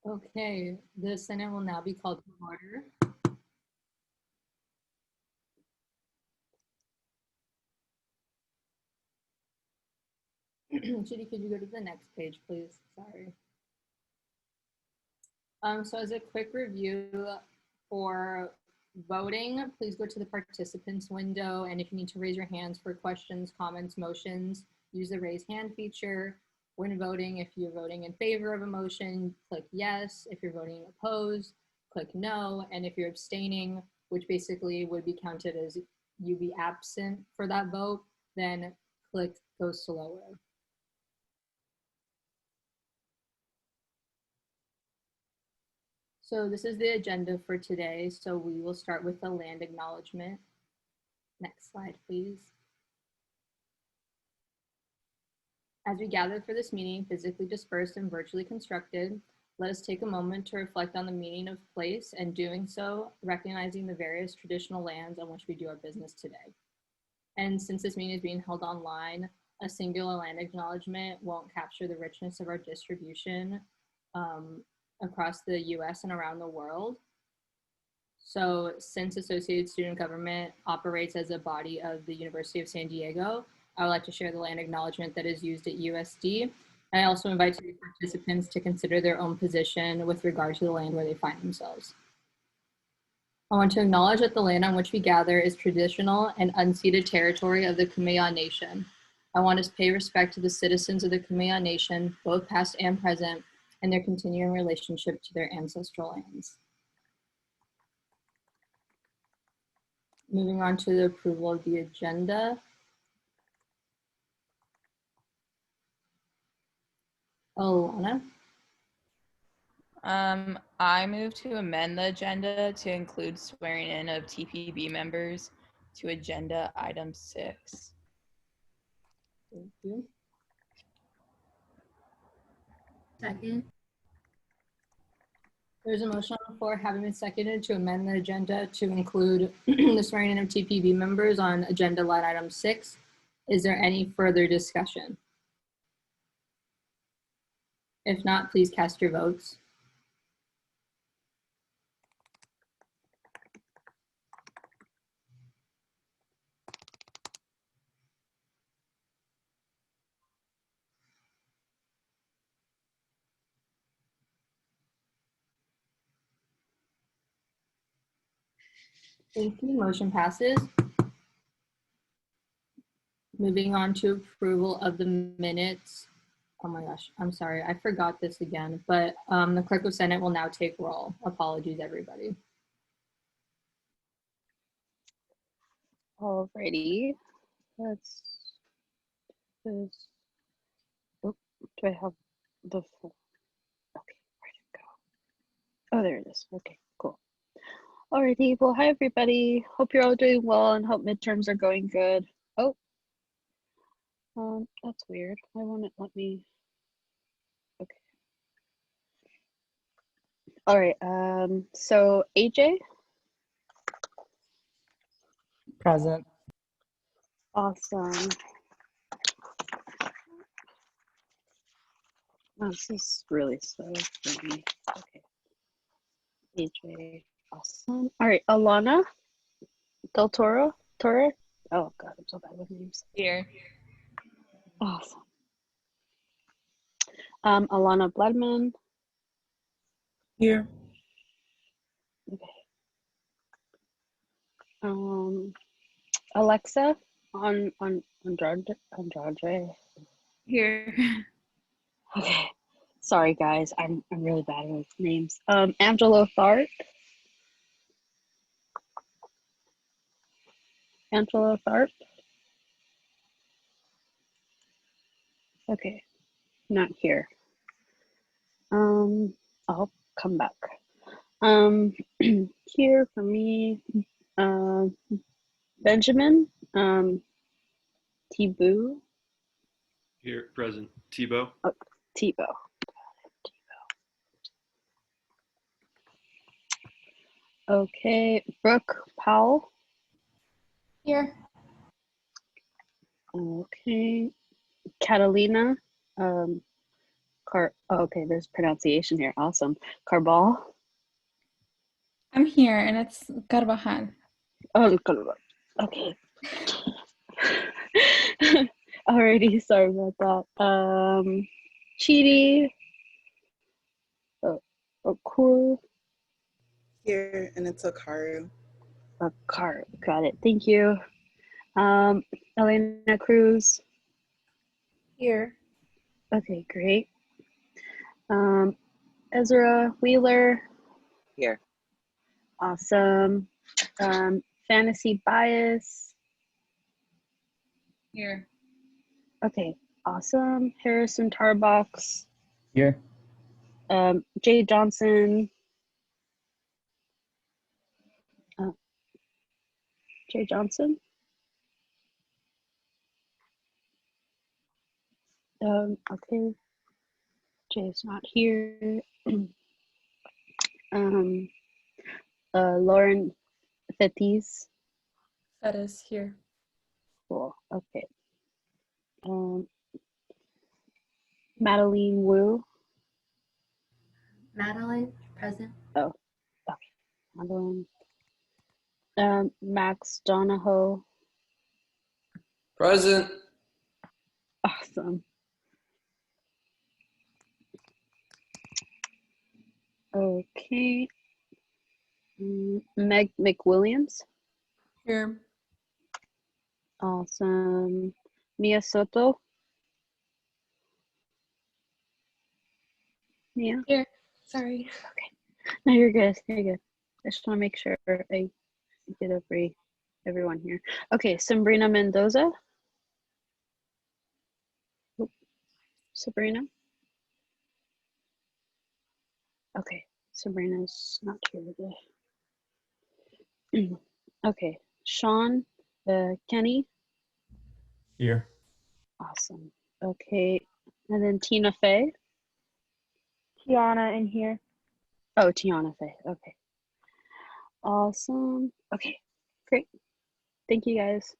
Okay, the Senate will now be called to order. Judy, could you go to the next page, please? Sorry. So as a quick review for voting, please go to the participants window. And if you need to raise your hands for questions, comments, motions, use the raise hand feature. When voting, if you're voting in favor of a motion, click yes. If you're voting opposed, click no. And if you're abstaining, which basically would be counted as you be absent for that vote, then click go slower. So this is the agenda for today. So we will start with the land acknowledgement. Next slide, please. As we gather for this meeting, physically dispersed and virtually constructed, let us take a moment to reflect on the meaning of place, and doing so, recognizing the various traditional lands on which we do our business today. And since this meeting is being held online, a singular land acknowledgement won't capture the richness of our distribution across the US and around the world. So since Associated Student Government operates as a body of the University of San Diego, I would like to share the land acknowledgement that is used at USD. And I also invite today's participants to consider their own position with regard to the land where they find themselves. I want to acknowledge that the land on which we gather is traditional and unceded territory of the Kumeyaw Nation. I want to pay respect to the citizens of the Kumeyaw Nation, both past and present, and their continuing relationship to their ancestral lands. Moving on to the approval of the agenda. Alana? I move to amend the agenda to include swearing in of TPB members to agenda item 6. Thank you. Second. There's a motion on the floor having been seconded to amend the agenda to include the swearing in of TPB members on agenda line item 6. Is there any further discussion? If not, please cast your votes. Thank you. Motion passes. Moving on to approval of the minutes. Oh my gosh, I'm sorry, I forgot this again, but the clerk of Senate will now take roll. Apologies, everybody. Alrighty, let's do this. Oh, do I have the full? Okay, where'd it go? Oh, there it is. Okay, cool. Alrighty, well, hi everybody. Hope you're all doing well and hope midterms are going good. Oh, that's weird. Why won't it let me? Okay. All right. So AJ. Present. Awesome. Oh, this is really slow for me. Okay. AJ. Awesome. All right. Alana Del Toro. Torre. Oh God, I'm so bad with names. Here. Awesome. Alana Bledman. Here. Okay. Alexa Andrade. Here. Okay. Sorry guys, I'm really bad with names. Angelo Tharp. Angelo Tharp. Okay. Not here. I'll come back. Here for me, Benjamin, Thibault. Here, present. Thibault. Oh, Thibault. Okay, Brooke Powell. Here. Okay, Catalina Okay, there's pronunciation here. Awesome. Carbal. I'm here, and it's Carvajal. Oh, Carbal. Okay. Alrighty, sorry about that. Chidi. Okur. Here, and it's Okaru. Car. Got it. Thank you. Elena Cruz. Here. Okay, great. Ezra Wheeler. Here. Awesome. Fantasy Bias. Here. Okay, awesome. Harrison Tarbox. Here. Jay Johnson. Jay Johnson. Okay. Jay's not here. Lauren Fetis. That is here. Cool. Okay. Madeline Wu. Madeline, present. Oh, okay. Madeline. Max Donahoe. Present. Awesome. Okay. Meg McWilliams. Here. Awesome. Mia Soto. Mia? Here. Sorry. Okay. No, you're good. You're good. I just want to make sure I get everyone here. Okay, Sabrina Mendoza. Oop. Sabrina. Okay, Sabrina's not here today. Okay, Sean Kenny. Here. Awesome. Okay, and then Tina Fey. Tiana in here. Oh, Tiana Fey. Okay. Awesome. Okay, great. Thank you guys.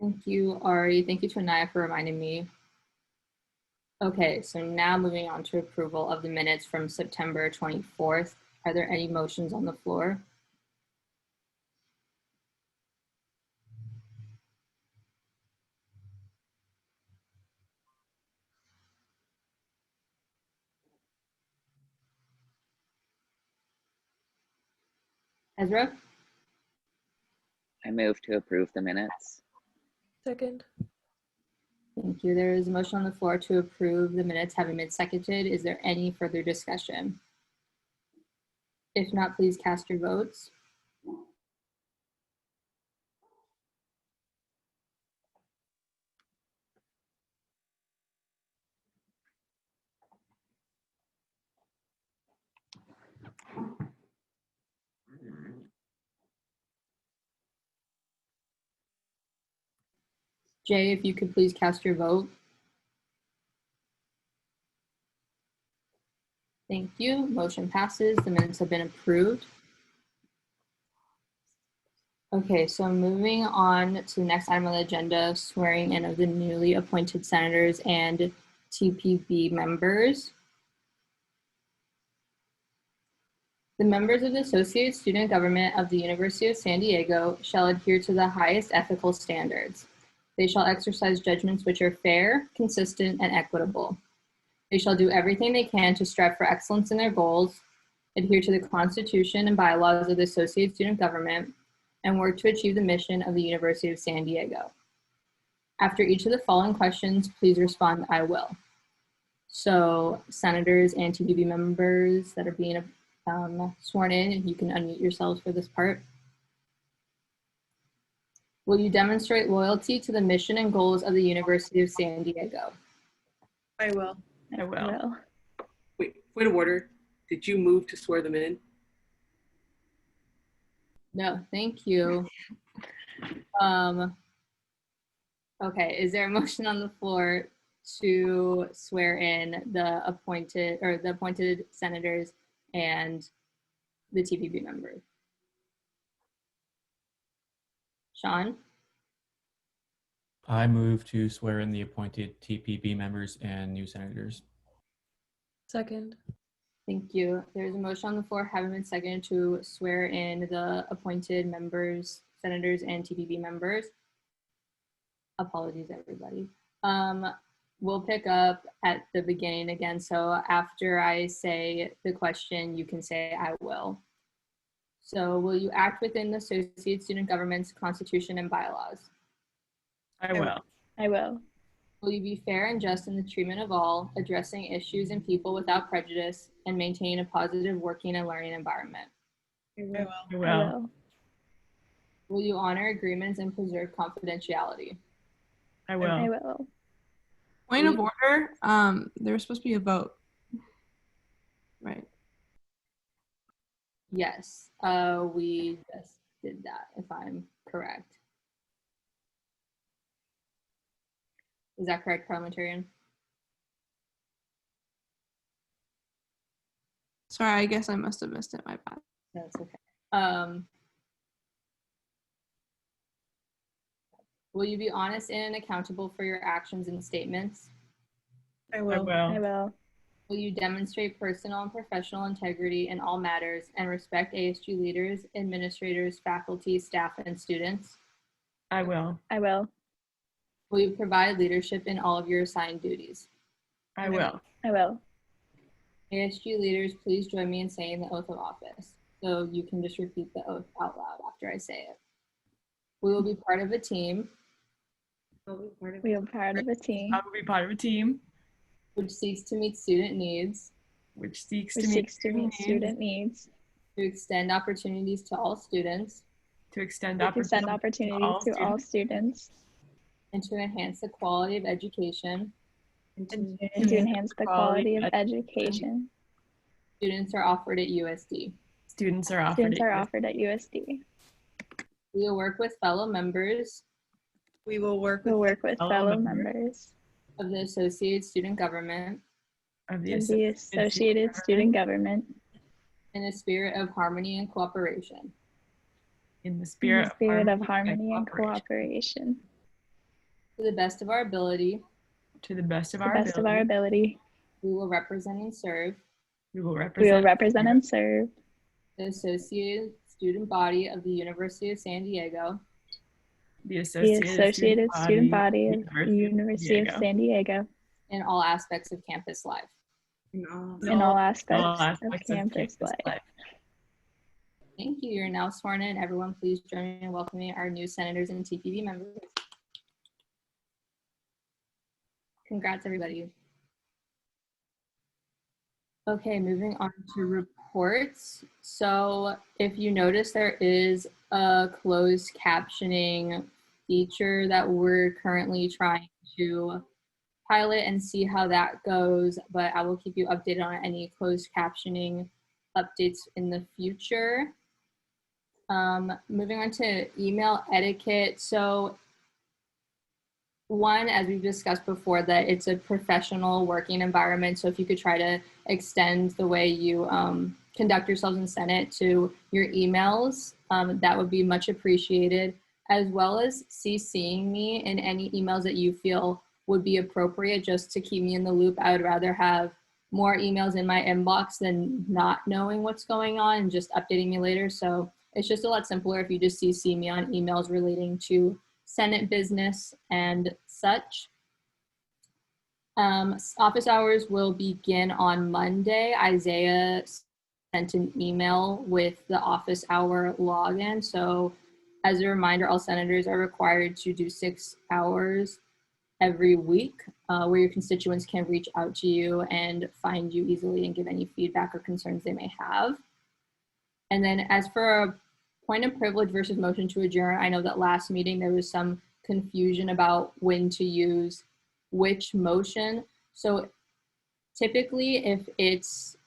Thank you, Ari. Thank you to Anaya for reminding me. Okay, so now moving on to approval of the minutes from September 24th. Are there any motions on the floor? Ezra? I move to approve the minutes. Second. Thank you. There is a motion on the floor to approve the minutes having been seconded. Is there any further discussion? If not, please cast your votes. Jay, if you could please cast your vote. Thank you. Motion passes. The minutes have been approved. Okay, so moving on to the next item on the agenda, swearing in of the newly appointed senators and TPB members. The members of the Associated Student Government of the University of San Diego shall adhere to the highest ethical standards. They shall exercise judgments which are fair, consistent, and equitable. They shall do everything they can to strive for excellence in their goals, adhere to the Constitution and bylaws of the Associated Student Government, and work to achieve the mission of the University of San Diego. After each of the following questions, please respond, "I will." So senators and TPB members that are being sworn in, you can unmute yourselves for this part. Will you demonstrate loyalty to the mission and goals of the University of San Diego? I will. I will. Wait, point of order. Did you move to swear them in? No, thank you. Okay, is there a motion on the floor to swear in the appointed senators and the TPB members? Sean? I move to swear in the appointed TPB members and new senators. Second. Thank you. There's a motion on the floor having been seconded to swear in the appointed members, senators, and TPB members. Apologies, everybody. We'll pick up at the beginning again. So after I say the question, you can say I will. So will you act within the Associate Student Government's Constitution and bylaws? I will. I will. Will you be fair and just in the treatment of all, addressing issues and people without prejudice, and maintain a positive working and learning environment? I will. I I will. will. Will you honor agreements and preserve confidentiality? I will. I will. Point of order. There was supposed to be a vote. Right. Yes, we just did that, if I'm correct. Is that correct, parliamentarian? Sorry, I guess I must have missed it. My bad. That's okay. Will you be honest and accountable for your actions and statements? I I will. will. I will. Will you demonstrate personal and professional integrity in all matters and respect ASG leaders, administrators, faculty, staff, and students? I will. I will. Will you provide leadership in all of your assigned duties? I will. I will. ASG leaders, please join me in saying the oath of office. So you can just repeat the oath out loud after I say it. We will be part of a team We are part of a team I will be part of a team which seeks to meet student needs, which seeks which to meet seeks to meet student needs, to extend opportunities to all students, to extend to extend opportunities opportunities to all students, and to enhance the quality of education. and to enhance the quality of education Students are offered at USD. Students are offered students at are USD. offered at USD. We will work with fellow members We will work We'll with work with fellow fellow members members of the Associated Student Government of the of the Associated Student Government in a spirit of harmony and cooperation. in the in spirit, the spirit of harmony harmony and cooperation. To the best of our ability, To the best of To the our best of our ability, ability, we will represent and serve we will we represent, will represent and serve the Associated Student Body of the University of San Diego the the Associated Associated Student Body of the University of Diego. San Diego in all aspects of campus life. in all aspects All of aspects of campus life. Thank you. You're now sworn in. Everyone, please join me in welcoming our new senators and TPB members. Congrats, everybody. Okay, moving on to reports. So if you notice, there is a closed captioning feature that we're currently trying to pilot and see how that goes, but I will keep you updated on any closed captioning updates in the future. Moving on to email etiquette. So one, as we've discussed before, that it's a professional working environment. So if you could try to extend the way you conduct yourselves in Senate to your emails, that would be much appreciated, as well as CCing me in any emails that you feel would be appropriate just to keep me in the loop. I would rather have more emails in my inbox than not knowing what's going on and just updating me later. So it's just a lot simpler if you just CC me on emails relating to Senate business and such. Office hours will begin on Monday. Isaiah sent an email with the office hour login. So as a reminder, all senators are required to do 6 hours every week where your constituents can reach out to you and find you easily and give any feedback or concerns they may have. And then as for a point of privilege versus motion to adjourn, I know that last meeting there was some confusion about when to use which motion. So typically if it's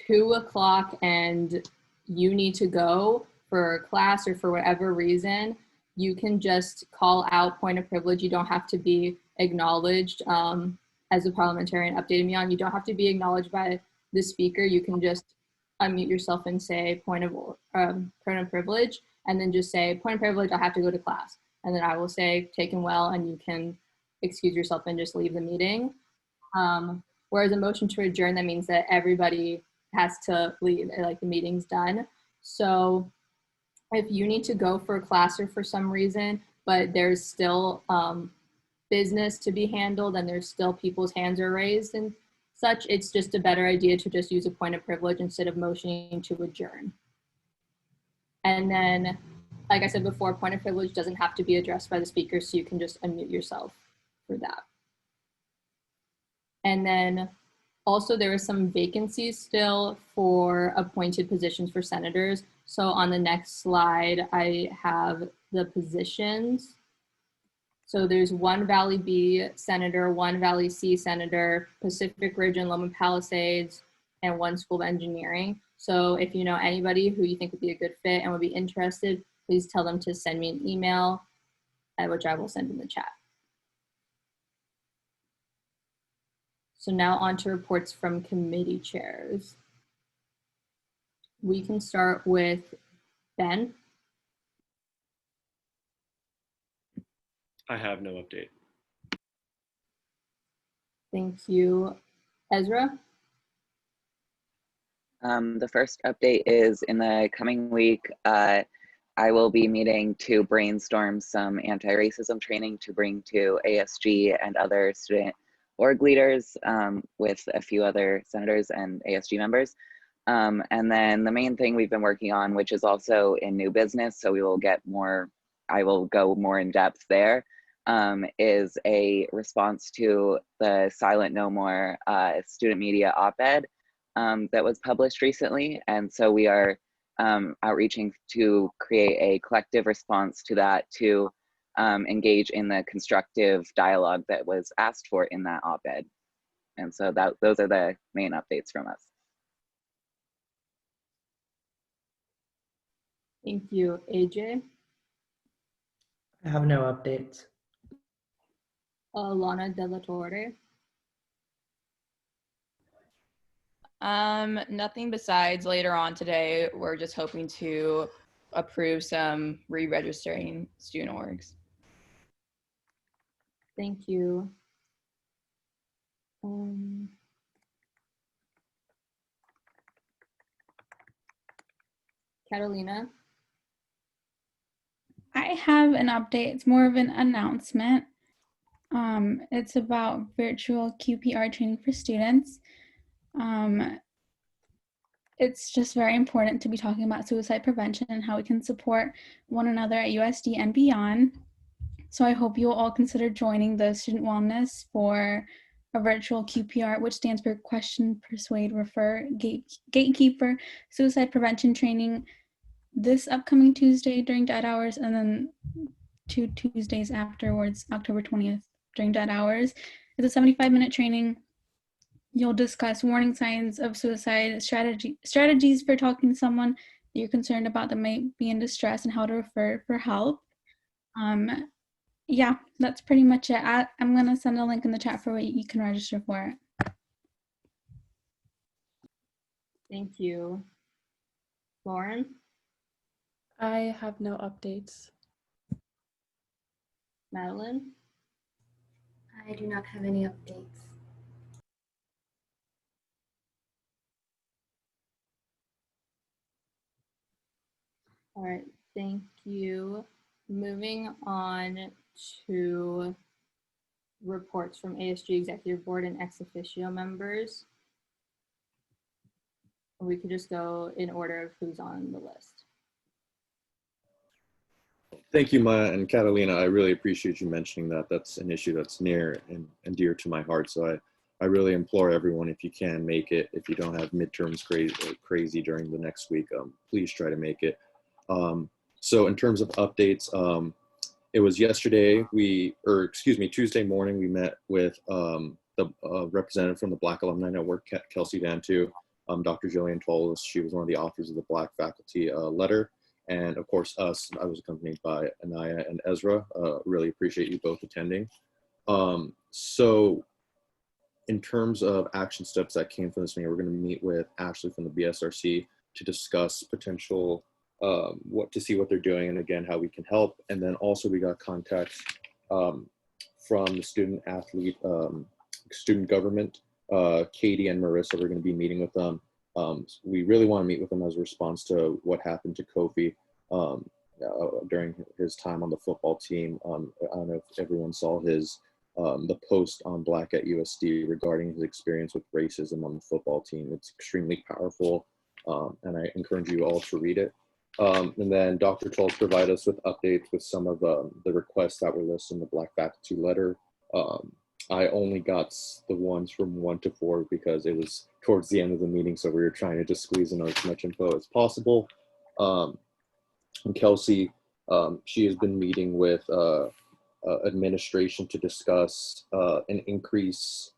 2 o'clock and you need to go for class or for whatever reason, you can just call out point of privilege. You don't have to be acknowledged as a parliamentarian updated me on. You don't have to be acknowledged by the speaker. You can just unmute yourself and say point of privilege, and then just say point of privilege, I have to go to class. and then I will say taken well, and you can excuse yourself and just leave the meeting. Whereas a motion to adjourn, that means that everybody has to leave, like the meeting's done. So if you need to go for a class or for some reason, but there's still business to be handled and there's still people's hands are raised and such, it's just a better idea to just use a point of privilege instead of motioning to adjourn. And then, like I said before, point of privilege doesn't have to be addressed by the speaker, so you can just unmute yourself for that. And then also there are some vacancies still for appointed positions for senators. So on the next slide, I have the positions. So there's one Valley B senator, one Valley C senator, Pacific Ridge and Loma Palisades, and one School of Engineering. So if you know anybody who you think would be a good fit and would be interested, please tell them to send me an email, which I will send in the chat. So now on to reports from committee chairs. We can start with Ben. I have no update. Thank you. Ezra? The first update is in the coming week, I will be meeting to brainstorm some anti-racism training to bring to ASG and other student org leaders with a few other senators and ASG members. And then the main thing we've been working on, which is also in new business, so we will get more, I will go more in depth there, is a response to the Silent No More student media op-ed that was published recently. And so we are outreaching to create a collective response to that to engage in the constructive dialogue that was asked for in that op-ed. And so those are the main updates from us. Thank you. AJ? I have no updates. Lana De La Torre? Nothing besides later on today. We're just hoping to approve some re-registering student orgs. Thank you. Catalina? I have an update. It's more of an announcement. It's about virtual QPR training for students. It's just very important to be talking about suicide prevention and how we can support one another at USD and beyond. So I hope you will all consider joining the Student Wellness for a virtual QPR, which stands for Question, Persuade, Refer, Gatekeeper, Suicide Prevention Training this upcoming Tuesday during dead hours, and then 2 Tuesdays afterwards, October 20th, during dead hours. It's a 75-minute training. You'll discuss warning signs of suicide, strategies for talking to someone that you're concerned about that may be in distress, and how to refer for help. Yeah, that's pretty much it. I'm going to send a link in the chat for what you can register for it. Thank you. Lauren? I have no updates. Madeline? I do not have any updates. All right, thank you. Moving on to reports from ASG Executive Board and ex officio members. We could just go in order of who's on the list. Thank you, Maya and Catalina. I really appreciate you mentioning that. That's an issue that's near and dear to my heart. So I really implore everyone, if you can make it, if you don't have midterms crazy during the next week, please try to make it. So in terms of updates, it was yesterday, Tuesday morning, we met with the representative from the Black Alumni Network, Kelsey Dantu, Dr. Jillian Tolles. She was one of the authors of the Black Faculty Letter. And of course, us, I was accompanied by Anaya and Ezra. Really appreciate you both attending. So in terms of action steps that came from this meeting, we're gonna meet with Ashley from the BSRC to discuss potential what to see what they're doing, and again how we can help. And then also we got contacts from the student athlete, student government. Katie and Marissa, we're going to be meeting with them. We really want to meet with them as a response to what happened to Kofi during his time on the football team. I don't know if everyone saw his the post on Black at USD regarding his experience with racism on the football team. It's extremely powerful, and I encourage you all to read it. And then Dr. Charles provided us with updates with some of the requests that were listed in the Black faculty letter. I only got the ones from 1 to 4 because it was towards the end of the meeting, so we were trying to just squeeze in as much info as possible. And Kelsey, she has been meeting with administration to discuss an increase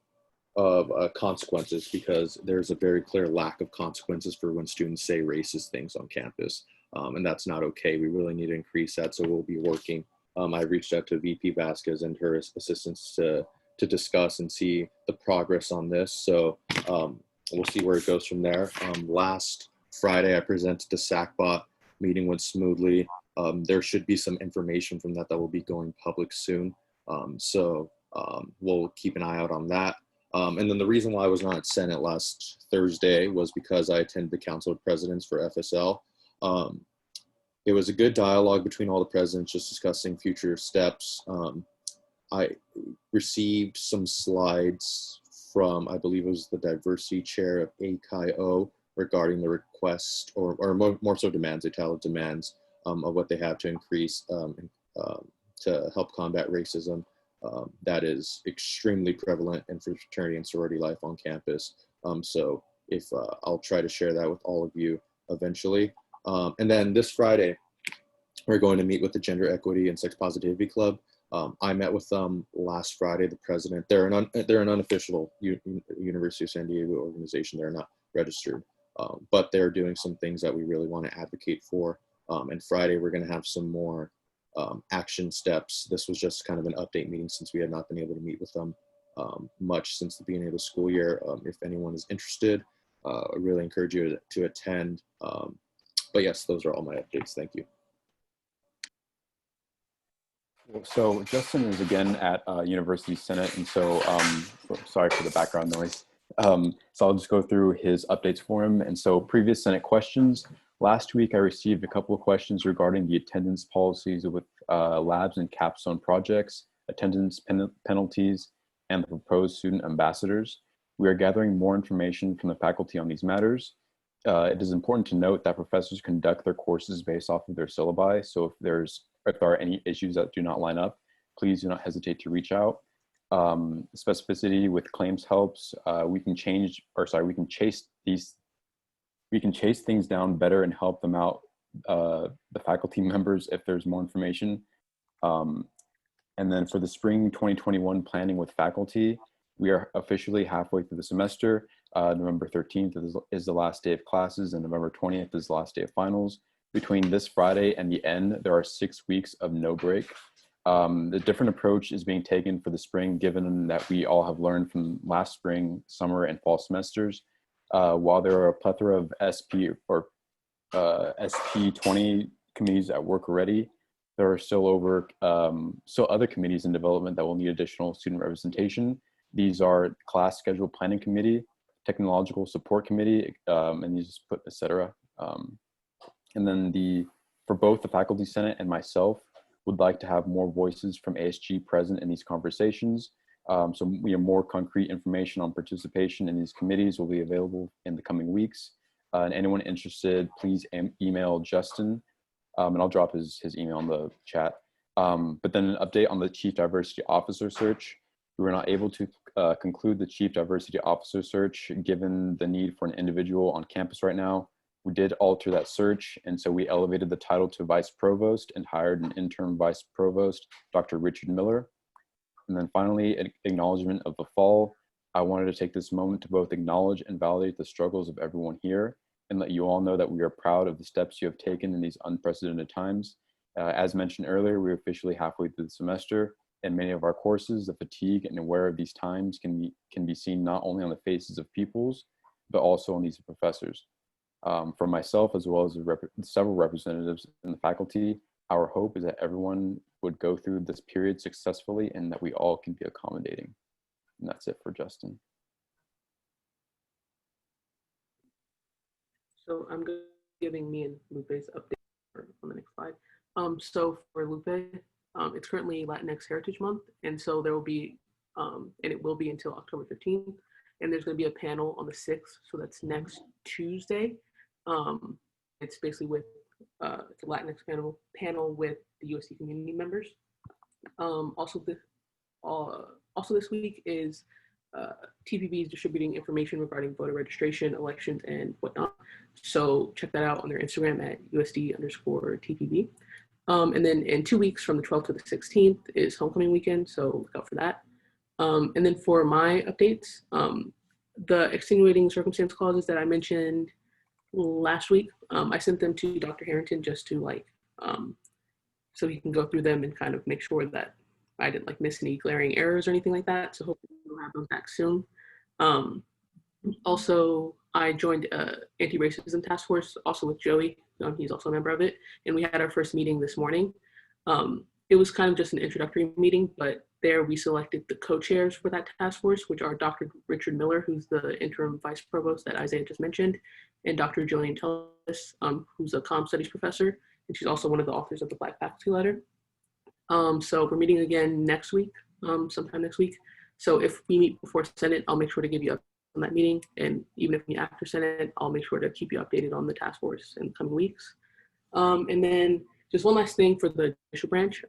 of consequences, because there's a very clear lack of consequences for when students say racist things on campus. And that's not okay. We really need to increase that, so we'll be working. I reached out to VP Vasquez and her assistants to discuss and see the progress on this. So we'll see where it goes from there. Last Friday, I presented the SACBOT. Meeting went smoothly. There should be some information from that will be going public soon. So we'll keep an eye out on that. And then the reason why I was not at Senate last Thursday was because I attended the Council of Presidents for FSL. It was a good dialogue between all the presidents, just discussing future steps. I received some slides from, I believe it was the diversity chair of ACIO, regarding the request, or more so demands, entitled demands of what they have to increase to help combat racism. That is extremely prevalent in fraternity and sorority life on campus. So if I'll try to share that with all of you eventually. And then this Friday, we're going to meet with the Gender Equity and Sex Positivity Club. I met with them last Friday, the president. They're an unofficial University of San Diego organization. They're not registered, but they're doing some things that we really want to advocate for. And Friday, we're going to have some more action steps. This was just kind of an update meeting since we had not been able to meet with them much since the beginning of the school year. If anyone is interested, I really encourage you to attend. But yes, those are all my updates. Thank you. So Justin is again at University Senate, and so sorry for the background noise. So I'll just go through his updates for him. And so previous Senate questions. Last week, I received a couple of questions regarding the attendance policies with labs and capstone projects, attendance penalties, and the proposed student ambassadors. We are gathering more information from the faculty on these matters. It is important to note that professors conduct their courses based off of their syllabi. So if there are any issues that do not line up, please do not hesitate to reach out. Specificity with claims helps. We can chase things down better and help them out, the faculty members, if there's more information. And then for the spring 2021 planning with faculty, we are officially halfway through the semester. November 13th is the last day of classes, and November 20th is the last day of finals. Between this Friday and the end, there are 6 weeks of no break. The different approach is being taken for the spring, given that we all have learned from last spring, summer, and fall semesters. While there are a plethora of SP 20 committees at work already, there are still other committees in development that will need additional student representation. These are class schedule planning committee, technological support committee, and you just put etc. And then for both the faculty senate and myself, would like to have more voices from ASG present in these conversations. So we have more concrete information on participation in these committees will be available in the coming weeks. And anyone interested, please email Justin, and I'll drop his email in the chat. But then an update on the Chief Diversity Officer search. We were not able to conclude the Chief Diversity Officer search given the need for an individual on campus right now. We did alter that search, and so we elevated the title to Vice Provost and hired an interim Vice Provost, Dr. Richard Miller. And then finally, an acknowledgement of the fall. I wanted to take this moment to both acknowledge and validate the struggles of everyone here and let you all know that we are proud of the steps you have taken in these unprecedented times. As mentioned earlier, we're officially halfway through the semester. In many of our courses, the fatigue and aware of these times can be seen not only on the faces of pupils, but also on these professors. From myself, as well as several representatives in the faculty, our hope is that everyone would go through this period successfully and that we all can be accommodating. And that's it for Justin. So I'm giving me and Lupe's update on the next slide. So for Lupe, it's currently Latinx Heritage Month, and so there will be, and it will be until October 15th, and there's going to be a panel on the 6th, so that's next Tuesday. It's basically with it's a Latinx panel with the USD community members. Also this week is TPB is distributing information regarding voter registration, elections, and whatnot. So check that out on their Instagram at USD_TPB. And then in 2 weeks from the 12th to the 16th is homecoming weekend, so look out for that. And then for my updates, the extenuating circumstance clauses that I mentioned last week, I sent them to Dr. Harrington just to so he can go through them and kind of make sure that I didn't miss any glaring errors or anything like that. So hopefully we'll have those back soon. Also, I joined anti-racism task force also with Joey. He's also a member of it. And we had our first meeting this morning. It was kind of just an introductory meeting, but there we selected the co-chairs for that task force, which are Dr. Richard Miller, who's the interim vice provost that Isaiah just mentioned, and Dr. Jillian Tellis, who's a comm studies professor, and she's also one of the authors of the Black Faculty Letter. So we're meeting again next week, sometime next week. So if we meet before Senate, I'll make sure to give you up on that meeting. And even if we meet after Senate, I'll make sure to keep you updated on the task force in the coming weeks. And then just one last thing for the Judicial Branch.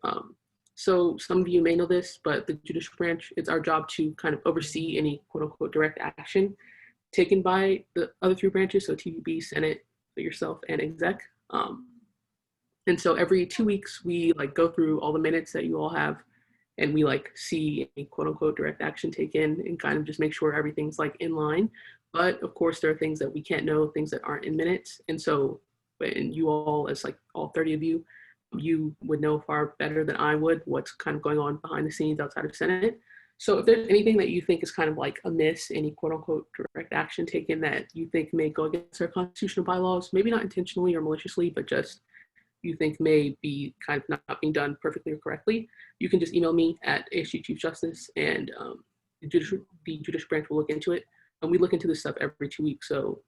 So some of you may know this, but the Judicial Branch, it's our job to kind of oversee any quote unquote direct action taken by the other three branches, so TPB, Senate, yourself, and Exec. And so every 2 weeks, we go through all the minutes that you all have, and we see any quote unquote direct action taken and kind of just make sure everything's in line. But of course, there are things that we can't know, things that aren't in minutes. And so, and you all, as all 30 of you, you would know far better than I would what's kind of going on behind the scenes outside of Senate. So if there's anything that you think is kind of amiss, any quote unquote direct action taken that you think may go against our constitutional bylaws, maybe not intentionally or maliciously, but just you think may be kind of not being done perfectly or correctly, you can just email me at ASG Chief Justice, and the Judicial Branch will look into it. And we look into this stuff every 2 weeks, so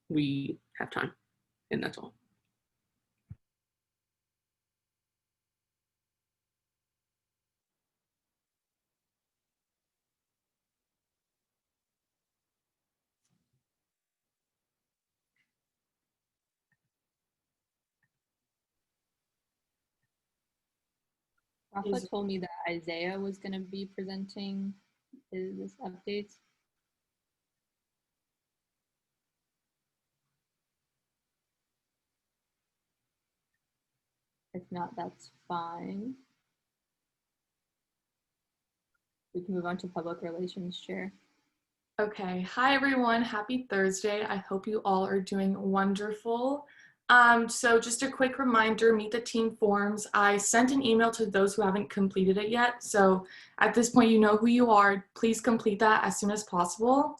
we have time, and that's all. Rafa told me that Isaiah was going to be presenting his updates. If not, that's fine. We can move on to Public Relations Chair. Okay, hi everyone, happy Thursday. I hope you all are doing wonderful. So just a quick reminder, meet the team forms. I sent an email to those who haven't completed it yet. So at this point, you know who you are. Please complete that as soon as possible.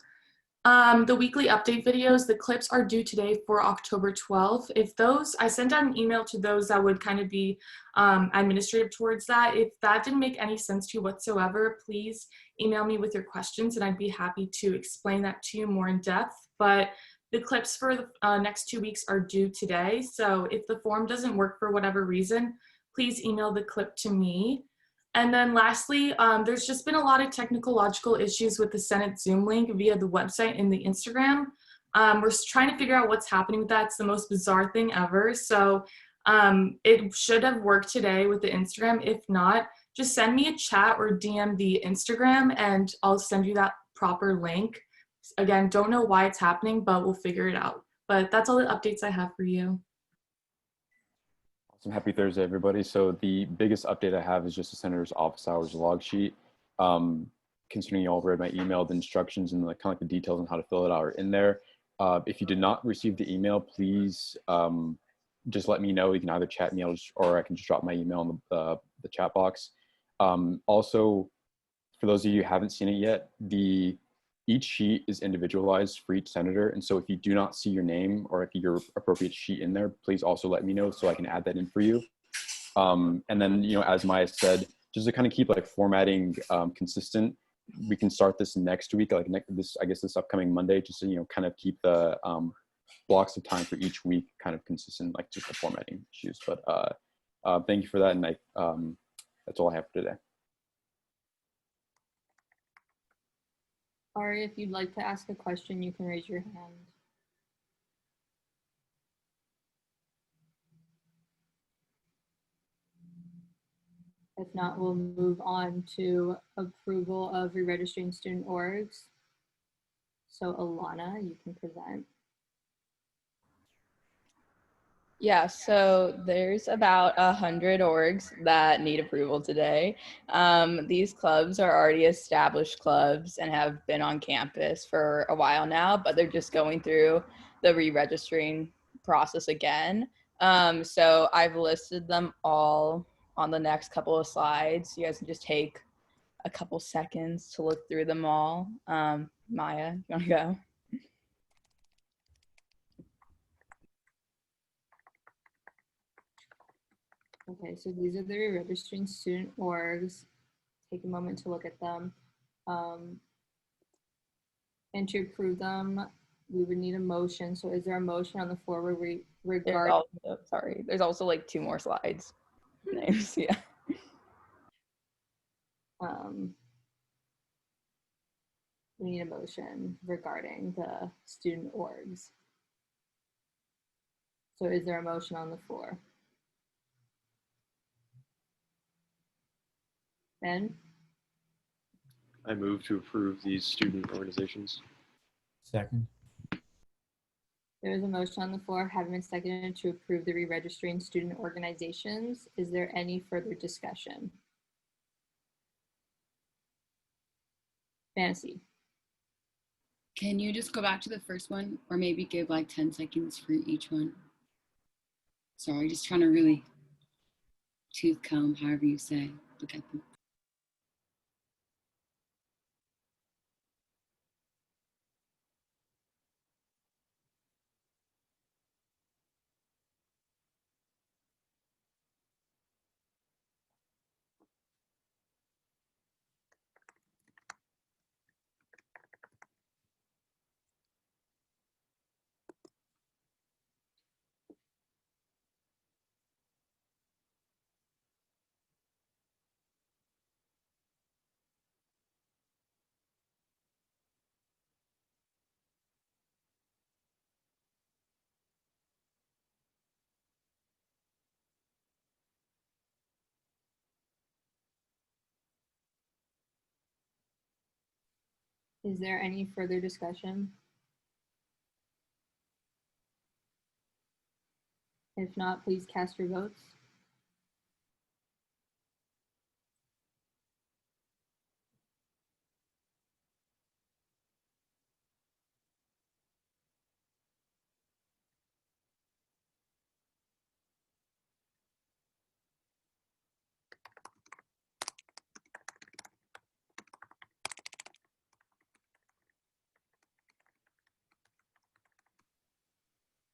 The weekly update videos, the clips are due today for October 12th. If those, I sent out an email to those that would kind of be administrative towards that. If that didn't make any sense to you whatsoever, please email me with your questions and I'd be happy to explain that to you more in depth. But the clips for the next 2 weeks are due today. So if the form doesn't work for whatever reason, please email the clip to me. And then lastly, there's just been a lot of technological issues with the Senate Zoom link via the website and the Instagram. We're trying to figure out what's happening with that. It's the most bizarre thing ever. So it should have worked today with the Instagram. If not, just send me a chat or DM the Instagram and I'll send you that proper link. Again, don't know why it's happening, but we'll figure it out. But that's all the updates I have for you. Awesome. Happy Thursday, everybody. So the biggest update I have is just the Senator's office hours log sheet. Considering you all read my email, the instructions and kind of the details on how to fill it out are in there. If you did not receive the email, please just let me know. You can either chat me or I can just drop my email in the chat box. Also, for those of you who haven't seen it yet, the each sheet is individualized for each senator. And so if you do not see your name or if your appropriate sheet in there, please also let me know so I can add that in for you. And then, you know, as Maya said, just to kind of keep like formatting consistent, we can start this next week, like this upcoming Monday, just to, you know, kind of keep the blocks of time for each week kind of consistent, like just the formatting issues. But thank you for that. And that's all I have for today. Ari, if you'd like to ask a question, you can raise your hand. If not, we'll move on to approval of re-registering student orgs. So Alana, you can present. Yeah, so there's about 100 orgs that need approval today. These clubs are already established clubs and have been on campus for a while now, but they're just going through the re-registering process again. So I've listed them all on the next couple of slides. You guys can just take a couple seconds to look through them all. Maya, you want to go? Okay, so these are the re-registering student orgs. Take a moment to look at them. And to approve them, we would need a motion. So is there a motion on the floor regarding? There's also like 2 more slides. Names, yeah. We need a motion regarding the student orgs. So is there a motion on the floor? Ben? I move to approve these student organizations. Second. There is a motion on the floor, having been seconded, to approve the re-registering student organizations. Is there any further discussion? Fantasy. Can you just go back to the first one, or maybe give like 10 seconds for each one? Sorry, just trying to really tooth comb, however you say, look at them. Is there any further discussion? If not, please cast your votes.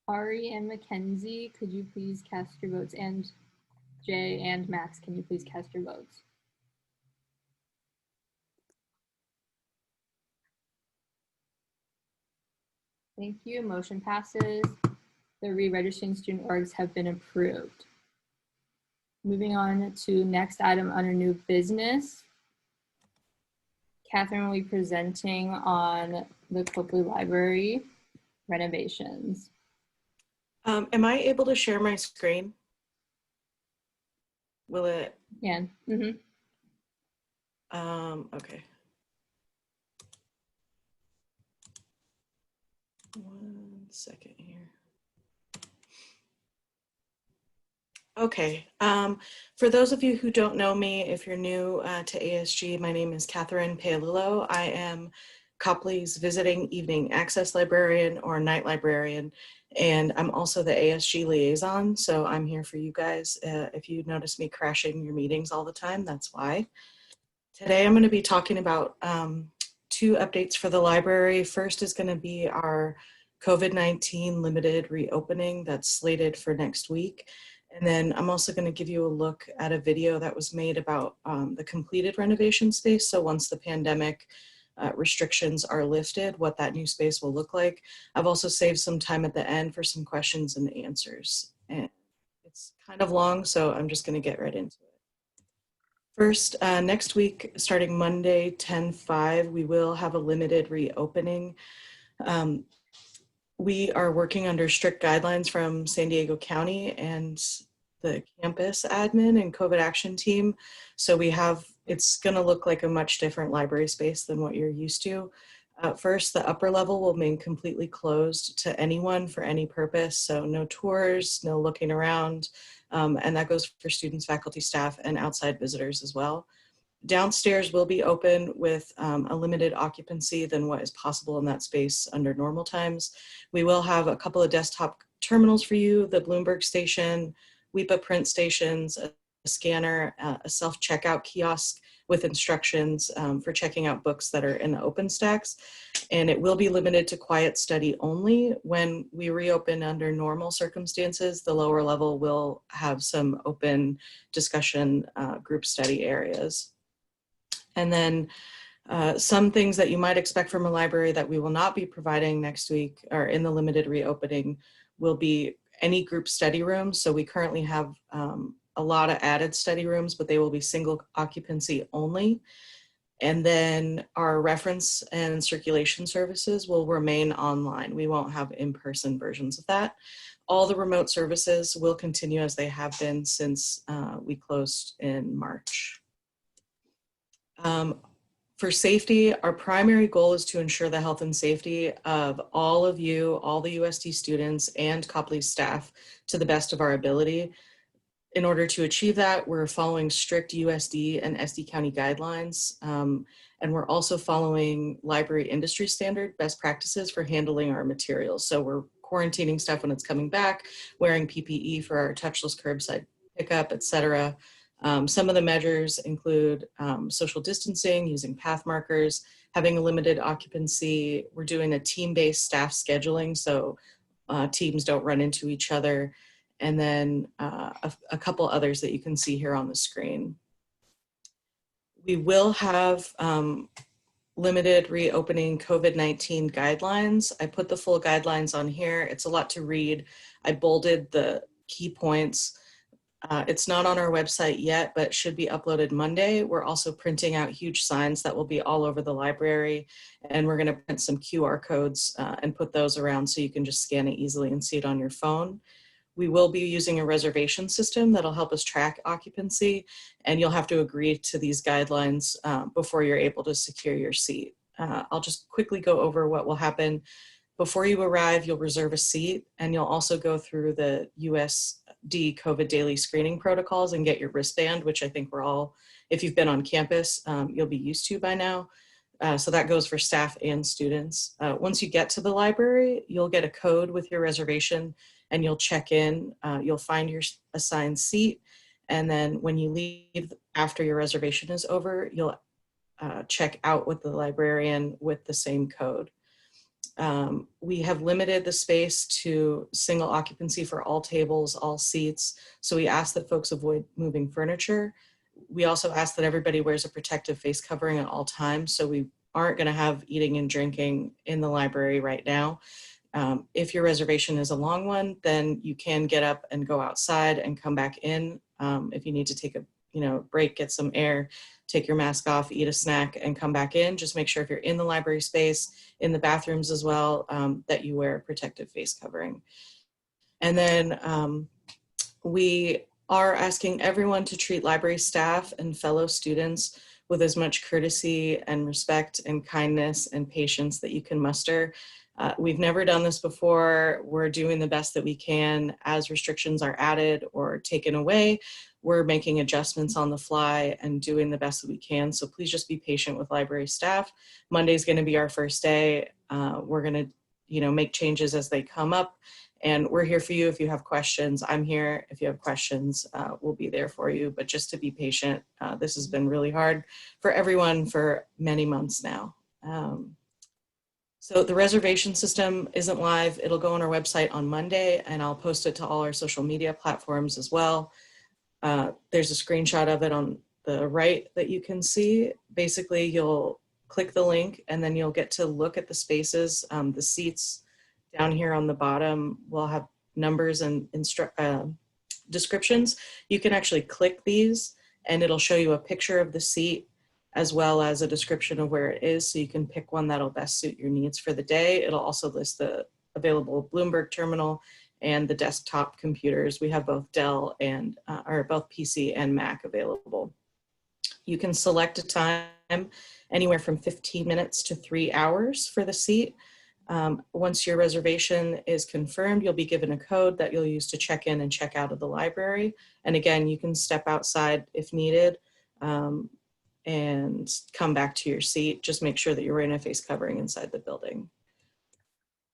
Ari and Mackenzie, could you please cast your votes? And Jay and Max, can you please cast your votes? Thank you. Motion passes. The re-registering student orgs have been approved. Moving on to next item under new business. Catherine will be presenting on the Copley Library renovations. Am I able to share my screen? Will it? Yeah. Mm-hmm. Okay. 1 second here. Okay. For those of you who don't know me, if you're new to ASG, my name is Catherine Paolillo. I am Copley's visiting evening access librarian or night librarian, and I'm also the ASG liaison, so I'm here for you guys. If you notice me crashing your meetings all the time, that's why. Today I'm going to be talking about 2 updates for the library. First is going to be our COVID-19 limited reopening that's slated for next week. And then I'm also going to give you a look at a video that was made about the completed renovation space. So once the pandemic restrictions are lifted, what that new space will look like. I've also saved some time at the end for some questions and answers. And it's kind of long, so I'm just going to get right into it. First, next week, starting Monday, 10/5, we will have a limited reopening. We are working under strict guidelines from San Diego County and the campus admin and COVID action team. So it's going to look like a much different library space than what you're used to. First, the upper level will remain completely closed to anyone for any purpose. So no tours, no looking around. And that goes for students, faculty, staff, and outside visitors as well. Downstairs will be open with a limited occupancy than what is possible in that space under normal times. We will have a couple of desktop terminals for you, the Bloomberg station, WEPA print stations, a scanner, a self-checkout kiosk with instructions for checking out books that are in the open stacks. And it will be limited to quiet study only. When we reopen under normal circumstances, the lower level will have some open discussion group study areas. And then some things that you might expect from a library that we will not be providing next week or in the limited reopening will be any group study rooms. So we currently have a lot of added study rooms, but they will be single occupancy only. And then our reference and circulation services will remain online. We won't have in-person versions of that. All the remote services will continue as they have been since we closed in March. For safety, our primary goal is to ensure the health and safety of all of you, all the USD students and Copley's staff to the best of our ability. In order to achieve that, we're following strict USD and SD County guidelines. And we're also following library industry standard best practices for handling our materials. So we're quarantining stuff when it's coming back, wearing PPE for our touchless curbside pickup, et cetera. Some of the measures include social distancing, using path markers, having a limited occupancy. We're doing a team-based staff scheduling so teams don't run into each other. And then a couple others that you can see here on the screen. We will have limited reopening COVID-19 guidelines. I put the full guidelines on here. It's a lot to read. I bolded the key points. It's not on our website yet, but should be uploaded Monday. We're also printing out huge signs that will be all over the library. And we're gonna print some QR codes and put those around so you can just scan it easily and see it on your phone. We will be using a reservation system that'll help us track occupancy, and you'll have to agree to these guidelines before you're able to secure your seat. I'll just quickly go over what will happen. Before you arrive, you'll reserve a seat, and you'll also go through the USD COVID daily screening protocols and get your wristband, which I think we're all, if you've been on campus, you'll be used to by now. So that goes for staff and students. Once you get to the library, you'll get a code with your reservation and you'll check in, you'll find your assigned seat. And then when you leave after your reservation is over, you'll check out with the librarian with the same code. We have limited the space to single occupancy for all tables, all seats. So we ask that folks avoid moving furniture. We also ask that everybody wears a protective face covering at all times. So we aren't gonna have eating and drinking in the library right now. If your reservation is a long one, then you can get up and go outside and come back in. If you need to take a break, get some air, take your mask off, eat a snack, and come back in. Just make sure if you're in the library space, in the bathrooms as well, that you wear a protective face covering. And then we are asking everyone to treat library staff and fellow students with as much courtesy and respect and kindness and patience that you can muster. We've never done this before. We're doing the best that we can as restrictions are added or taken away. We're making adjustments on the fly and doing the best that we can. So please just be patient with library staff. Monday's going to be our first day. We're going to, make changes as they come up. And we're here for you if you have questions. I'm here. If you have questions, we'll be there for you. But just to be patient, this has been really hard for everyone for many months now. So the reservation system isn't live. It'll go on our website on Monday, and I'll post it to all our social media platforms as well. There's a screenshot of it on the right that you can see. Basically, you'll click the link and then you'll get to look at the spaces. The seats down here on the bottom will have numbers and descriptions. You can actually click these and it'll show you a picture of the seat as well as a description of where it is, so you can pick one that'll best suit your needs for the day. It'll also list the available Bloomberg terminal and the desktop computers. We have both Dell and, or both PC and Mac available. You can select a time anywhere from 15 minutes to 3 hours for the seat. Once your reservation is confirmed, you'll be given a code that you'll use to check in and check out of the library. And again, you can step outside if needed and come back to your seat. Just make sure that you're wearing a face covering inside the building.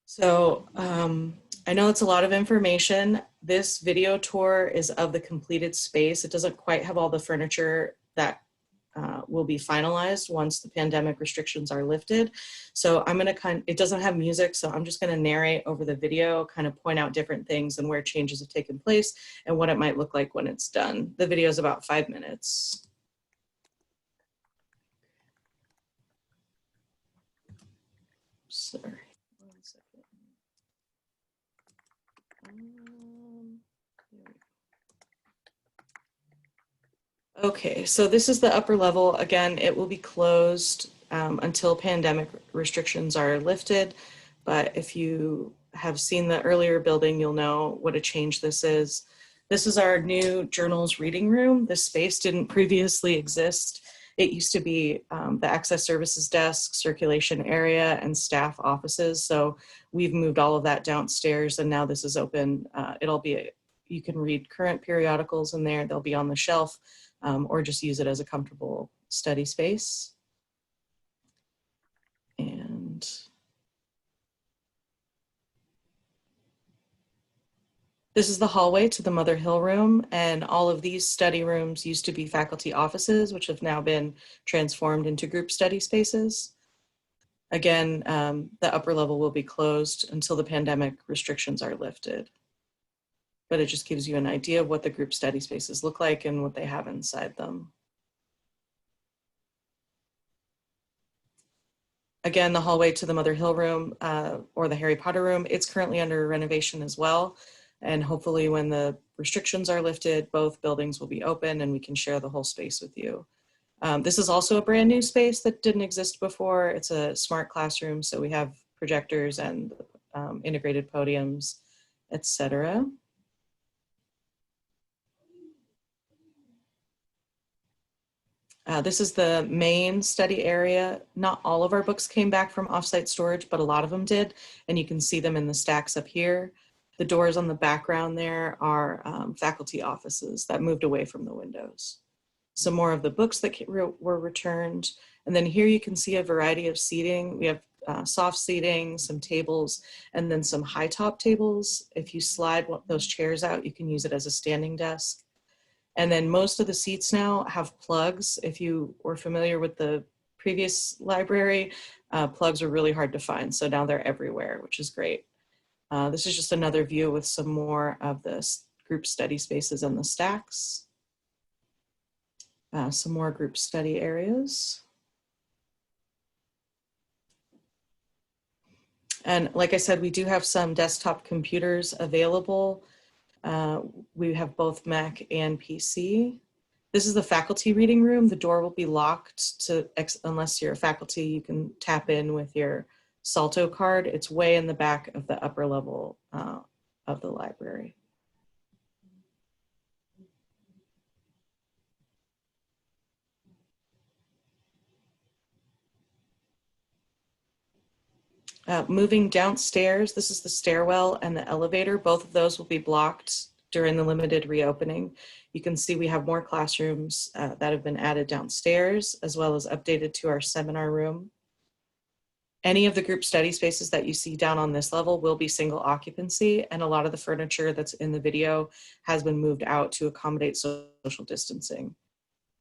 So I know it's a lot of information. This video tour is of the completed space. It doesn't quite have all the furniture that will be finalized once the pandemic restrictions are lifted. So I'm gonna it doesn't have music, so I'm just gonna narrate over the video, kind of point out different things and where changes have taken place and what it might look like when it's done. The video is about 5 minutes. Sorry, 1 second. Okay, so this is the upper level. Again, it will be closed until pandemic restrictions are lifted. But if you have seen the earlier building, you'll know what a change this is. This is our new journals reading room. This space didn't previously exist. It used to be the access services desk, circulation area, and staff offices. So we've moved all of that downstairs, and now this is open. It'll be, you can read current periodicals in there. They'll be on the shelf, or just use it as a comfortable study space. And this is the hallway to the Mother Hill room, and all of these study rooms used to be faculty offices, which have now been transformed into group study spaces. Again, the upper level will be closed until the pandemic restrictions are lifted. But it just gives you an idea of what the group study spaces look like and what they have inside them. Again, the hallway to the Mother Hill room or the Harry Potter room, it's currently under renovation as well. And hopefully when the restrictions are lifted, both buildings will be open and we can share the whole space with you. This is also a brand new space that didn't exist before. It's a smart classroom, so we have projectors and integrated podiums, etc. This is the main study area. Not all of our books came back from offsite storage, but a lot of them did. And you can see them in the stacks up here. The doors on the background there are faculty offices that moved away from the windows. Some more of the books that were returned. And then here you can see a variety of seating. We have soft seating, some tables, and then some high top tables. If you slide those chairs out, you can use it as a standing desk. And then most of the seats now have plugs. If you were familiar with the previous library, plugs are really hard to find. So now they're everywhere, which is great. This is just another view with some more of the group study spaces and the stacks. Some more group study areas. And like I said, we do have some desktop computers available. We have both Mac and PC. This is the faculty reading room. The door will be locked unless you're a faculty. You can tap in with your Salto card. It's way in the back of the upper level of the library. Moving downstairs, this is the stairwell and the elevator. Both of those will be blocked during the limited reopening. You can see we have more classrooms that have been added downstairs, as well as updated to our seminar room. Any of the group study spaces that you see down on this level will be single occupancy, and a lot of the furniture that's in the video has been moved out to accommodate social distancing.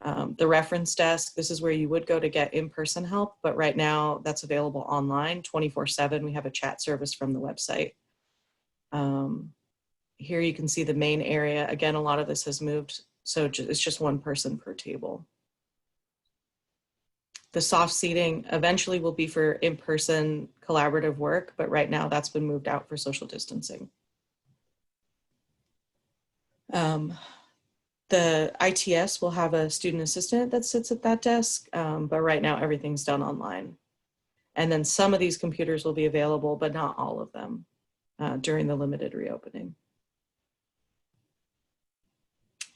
The reference desk, this is where you would go to get in-person help, but right now that's available online 24/7. We have a chat service from the website. Here you can see the main area. Again, a lot of this has moved, so it's just one person per table. The soft seating eventually will be for in-person collaborative work, but right now that's been moved out for social distancing. The ITS will have a student assistant that sits at that desk, but right now everything's done online. And then some of these computers will be available, but not all of them during the limited reopening.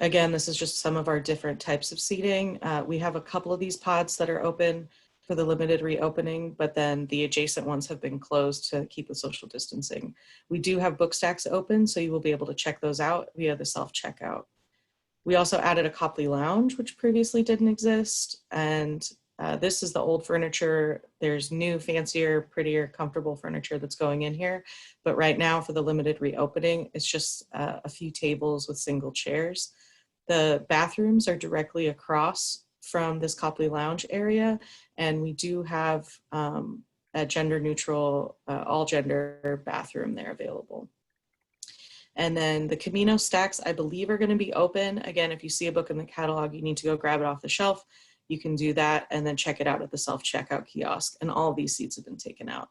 Again, this is just some of our different types of seating. We have a couple of these pods that are open for the limited reopening, but then the adjacent ones have been closed to keep the social distancing. We do have book stacks open, so you will be able to check those out via the self-checkout. We also added a Copley Lounge, which previously didn't exist. And this is the old furniture. There's new, fancier, prettier, comfortable furniture that's going in here. But right now for the limited reopening, it's just a few tables with single chairs. The bathrooms are directly across from this Copley Lounge area. And we do have a gender neutral, all gender bathroom there available. And then the Camino stacks, I believe, are going to be open. Again, if you see a book in the catalog, you need to go grab it off the shelf. You can do that and then check it out at the self-checkout kiosk. And all of these seats have been taken out.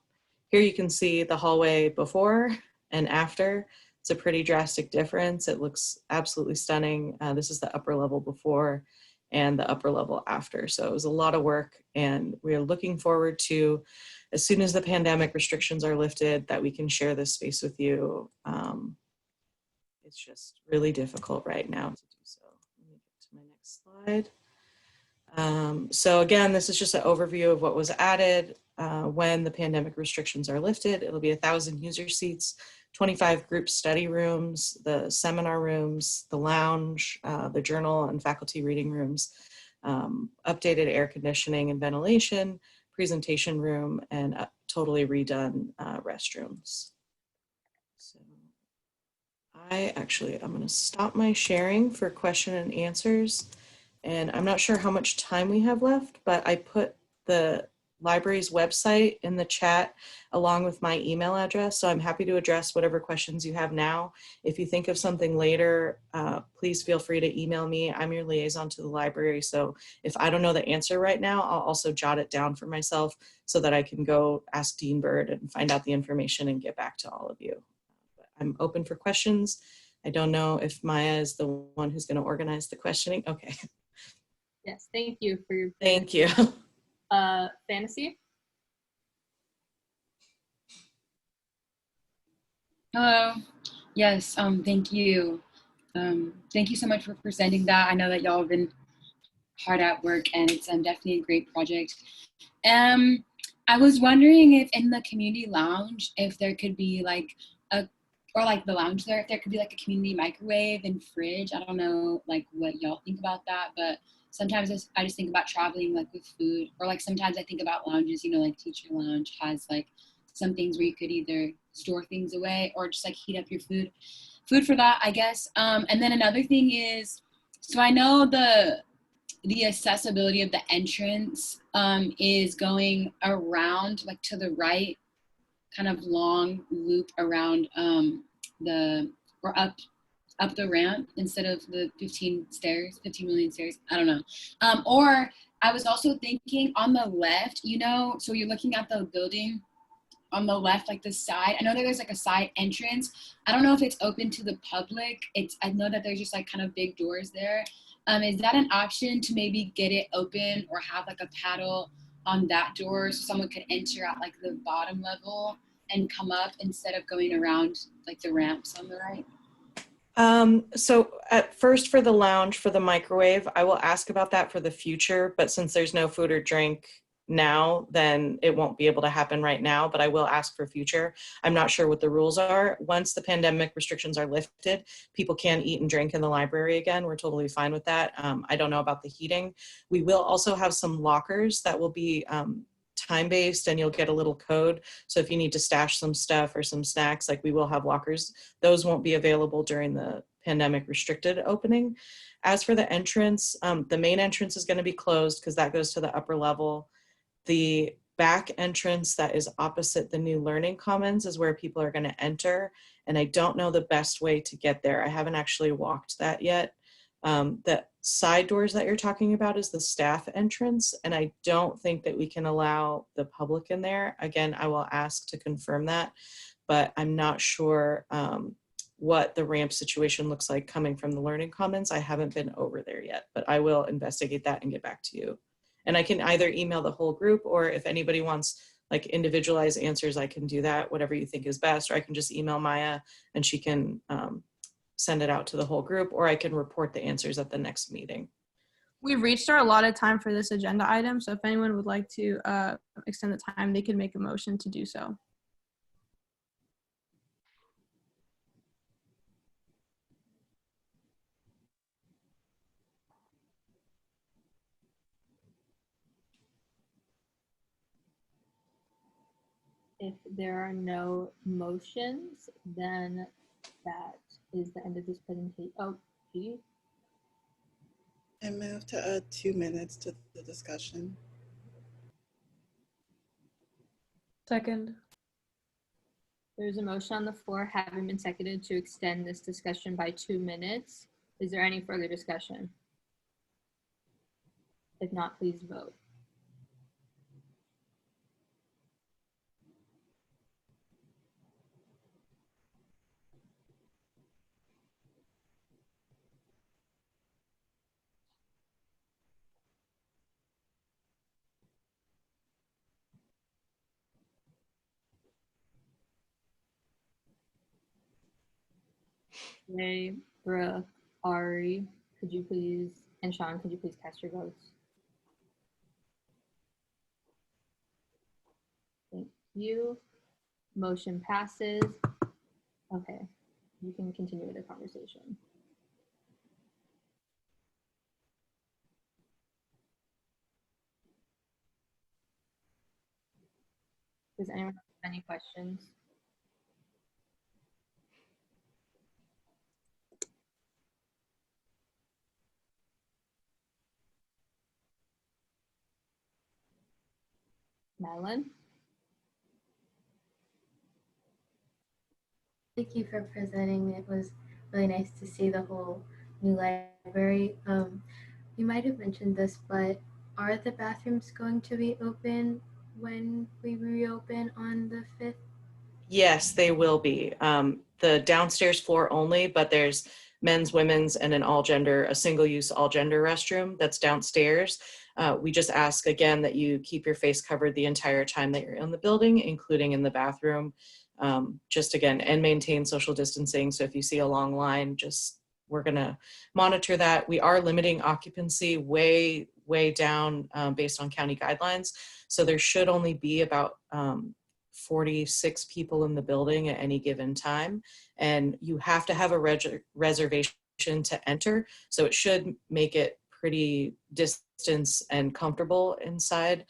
Here you can see the hallway before and after. It's a pretty drastic difference. It looks absolutely stunning. This is the upper level before and the upper level after. So it was a lot of work, and we are looking forward to, as soon as the pandemic restrictions are lifted, that we can share this space with you. It's just really difficult right now to do so. Let me get to my next slide. So again, this is just an overview of what was added. When the pandemic restrictions are lifted, it'll be 1,000 user seats, 25 group study rooms, the seminar rooms, the lounge, the journal and faculty reading rooms, updated air conditioning and ventilation, presentation room, and totally redone restrooms. So I'm going to stop my sharing for question and answers. And I'm not sure how much time we have left, but I put the library's website in the chat along with my email address. So I'm happy to address whatever questions you have now. If you think of something later, please feel free to email me. I'm your liaison to the library. So if I don't know the answer right now, I'll also jot it down for myself so that I can go ask Dean Bird and find out the information and get back to all of you. I'm open for questions. I don't know if Maya is the one who's going to organize the questioning. Okay. Yes, thank you for your. Thank you. Fantasy? Hello. Yes, thank you. Thank you so much for presenting that. I know that y'all have been hard at work, and it's definitely a great project. I was wondering if in the community lounge, if there could be like the lounge there, if there could be like a community microwave and fridge. I don't know like what y'all think about that, but sometimes I just think about traveling like with food, or like sometimes I think about lounges, you know, like Teacher Lounge has like some things where you could either store things away or just like heat up your food for that, I guess. And then another thing is, so I know the accessibility of the entrance is going around like to the right, kind of long loop around or up the ramp instead of the 15 million stairs. I don't know. Or I was also thinking on the left, you know, so you're looking at the building on the left, like the side. I know that there's like a side entrance. I don't know if it's open to the public. I know that there's just like kind of big doors there. Is that an option to maybe get it open or have like a paddle on that door so someone could enter at like the bottom level and come up instead of going around like the ramps on the right? So at first for the lounge, for the microwave, I will ask about that for the future, but since there's no food or drink now, then it won't be able to happen right now, but I will ask for future. I'm not sure what the rules are. Once the pandemic restrictions are lifted, people can eat and drink in the library again. We're totally fine with that. I don't know about the heating. We will also have some lockers that will be time-based, and you'll get a little code. So if you need to stash some stuff or some snacks, like we will have lockers, those won't be available during the pandemic restricted opening. As for the entrance, the main entrance is going to be closed because that goes to the upper level. The back entrance that is opposite the new learning commons is where people are going to enter. And I don't know the best way to get there. I haven't actually walked that yet. The side doors that you're talking about is the staff entrance. And I don't think that we can allow the public in there. Again, I will ask to confirm that, but I'm not sure what the ramp situation looks like coming from the learning commons. I haven't been over there yet, but I will investigate that and get back to you. And I can either email the whole group, or if anybody wants like individualized answers, I can do that, whatever you think is best, or I can just email Maya and she can send it out to the whole group, or I can report the answers at the next meeting. We've reached our allotted time for this agenda item, so if anyone would like to extend the time, they can make a motion to do so. If there are no motions, then that is the end of this presentation. Oh, Judy? I move to add 2 minutes to the discussion. Second. There's a motion on the floor having been seconded to extend this discussion by 2 minutes. Is there any further discussion? If not, please vote. Ray, Brooke, Ari, could you please, and Sean, could you please cast your votes? Thank you. Motion passes. Okay, you can continue with the conversation. Does anyone have any questions? Madeline? Thank you for presenting. It was really nice to see the whole new library. You might have mentioned this, but are the bathrooms going to be open when we reopen on the 5th? Yes, they will be. The downstairs floor only, but there's men's, women's, and a single-use all-gender restroom that's downstairs. We just ask again that you keep your face covered the entire time that you're in the building, including in the bathroom. Just again, and maintain social distancing. So if you see a long line, we're gonna monitor that. We are limiting occupancy way down based on county guidelines. So there should only be about 46 people in the building at any given time. And you have to have a reservation to enter. So it should make it pretty distance and comfortable inside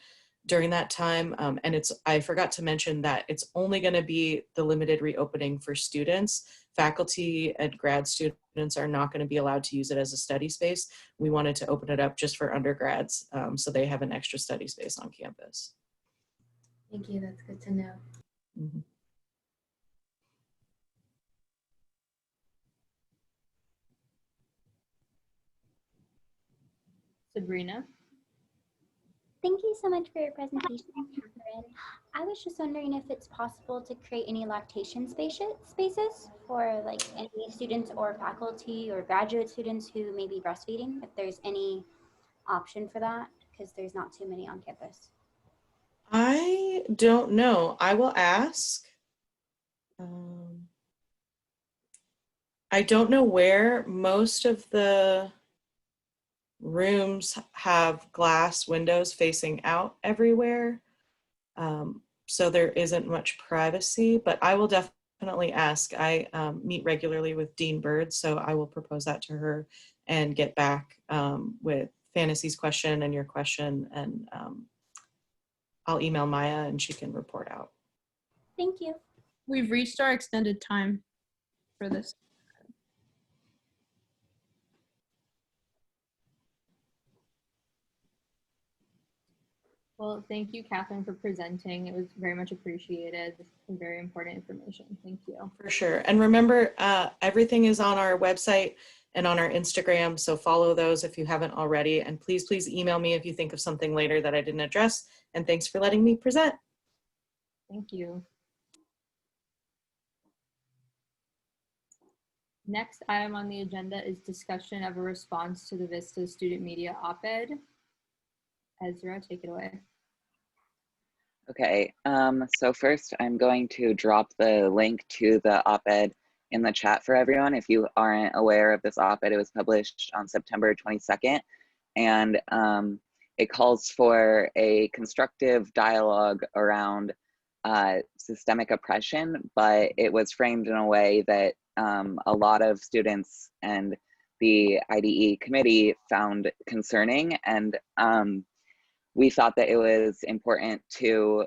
during that time. And I forgot to mention that it's only going to be the limited reopening for students. Faculty and grad students are not going to be allowed to use it as a study space. We wanted to open it up just for undergrads, so they have an extra study space on campus. Thank you, that's good to know. Mm-hmm. Sabrina? Thank you so much for your presentation, Catherine. I was just wondering if it's possible to create any lactation spaces for like any students or faculty or graduate students who may be breastfeeding, if there's any option for that, because there's not too many on campus. I don't know. I will ask. I don't know where. Most of the rooms have glass windows facing out everywhere. So there isn't much privacy, but I will definitely ask. I meet regularly with Dean Bird, so I will propose that to her and get back with Fantasy's question and your question, and I'll email Maya and she can report out. Thank you. We've reached our extended time for this. Well, thank you, Catherine, for presenting. It was very much appreciated. This is very important information. Thank you. For sure. And remember, everything is on our website and on our Instagram, so follow those if you haven't already. And please email me if you think of something later that I didn't address. And thanks for letting me present. Thank you. Next item on the agenda is discussion of a response to the Vista student media op-ed. Ezra, take it away. Okay, so first I'm going to drop the link to the op-ed in the chat for everyone. If you aren't aware of this op-ed, it was published on September 22nd, and it calls for a constructive dialogue around systemic oppression, but it was framed in a way that a lot of students and the IDE committee found concerning, and we thought that it was important to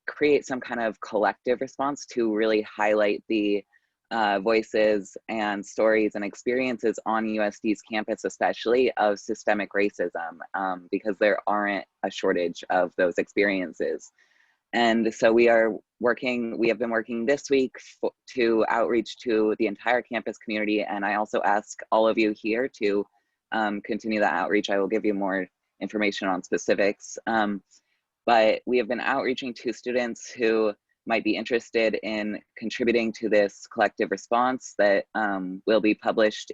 create some kind of collective response to really highlight the voices and stories and experiences on USD's campus, especially of systemic racism, because there aren't a shortage of those experiences. And so we have been working this week to outreach to the entire campus community. And I also ask all of you here to continue that outreach. I will give you more information on specifics. But we have been outreaching to students who might be interested in contributing to this collective response that will be published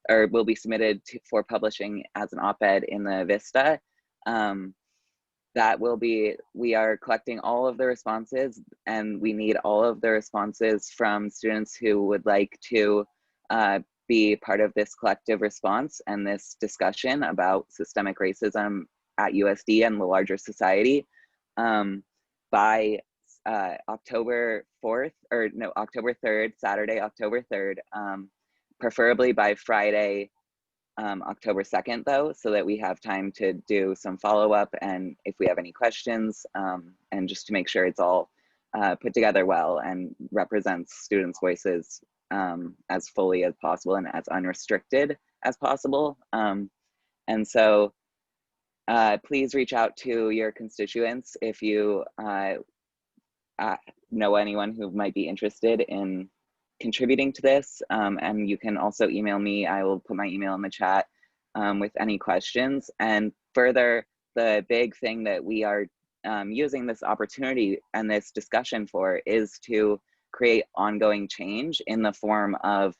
or will be submitted for publishing as an op-ed in the Vista. We are collecting all of the responses, and we need all of the responses from students who would like to be part of this collective response and this discussion about systemic racism at USD and the larger society by October 3rd, Saturday, October 3rd, preferably by Friday, October 2nd, though, so that we have time to do some follow-up and if we have any questions, and just to make sure it's all put together well and represents students' voices as fully as possible and as unrestricted as possible. And so please reach out to your constituents if you know anyone who might be interested in contributing to this, and you can also email me. I will put my email in the chat with any questions. And further, the big thing that we are using this opportunity and this discussion for is to create ongoing change in the form of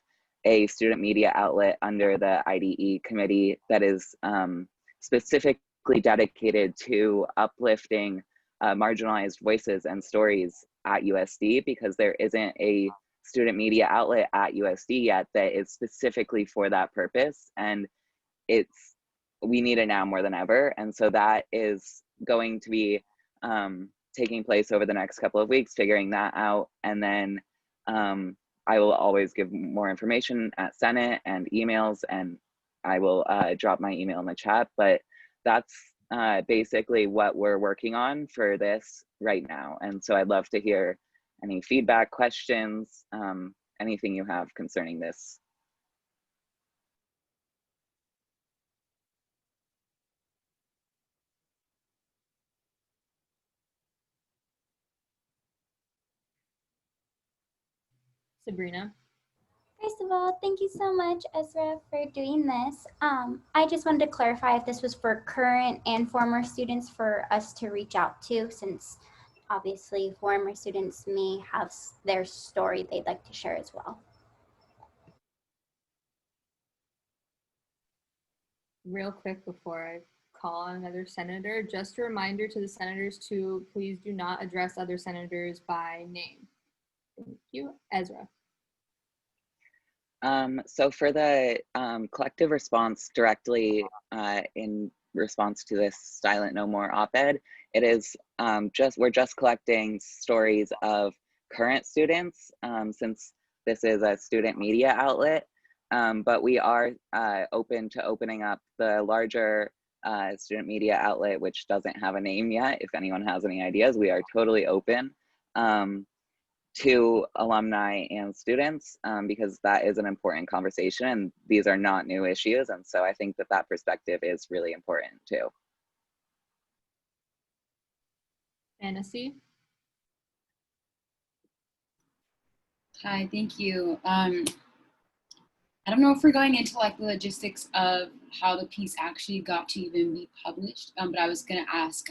a student media outlet under the IDE committee that is specifically dedicated to uplifting marginalized voices and stories at USD, because there isn't a student media outlet at USD yet that is specifically for that purpose, and we need it now more than ever. And so that is going to be taking place over the next couple of weeks, figuring that out, and then I will always give more information at Senate and emails, and I will drop my email in the chat, but that's basically what we're working on for this right now. And so I'd love to hear any feedback, questions, anything you have concerning this. Sabrina. First of all, thank you so much, Ezra, for doing this. I just wanted to clarify if this was for current and former students for us to reach out to, since obviously former students may have their story they'd like to share as well. Real quick before I call on another senator, just a reminder to the senators to please do not address other senators by name. Thank you. Ezra. So for the collective response directly in response to this Silent No More op-ed, it is we're just collecting stories of current students, since this is a student media outlet, but we are open to opening up the larger student media outlet, which doesn't have a name yet. If anyone has any ideas, we are totally open to alumni and students, because that is an important conversation and these are not new issues. And so I think that that perspective is really important too. Fantasy. Hi, thank you. I don't know if we're going into like the logistics of how the piece actually got to even be published, but I was gonna ask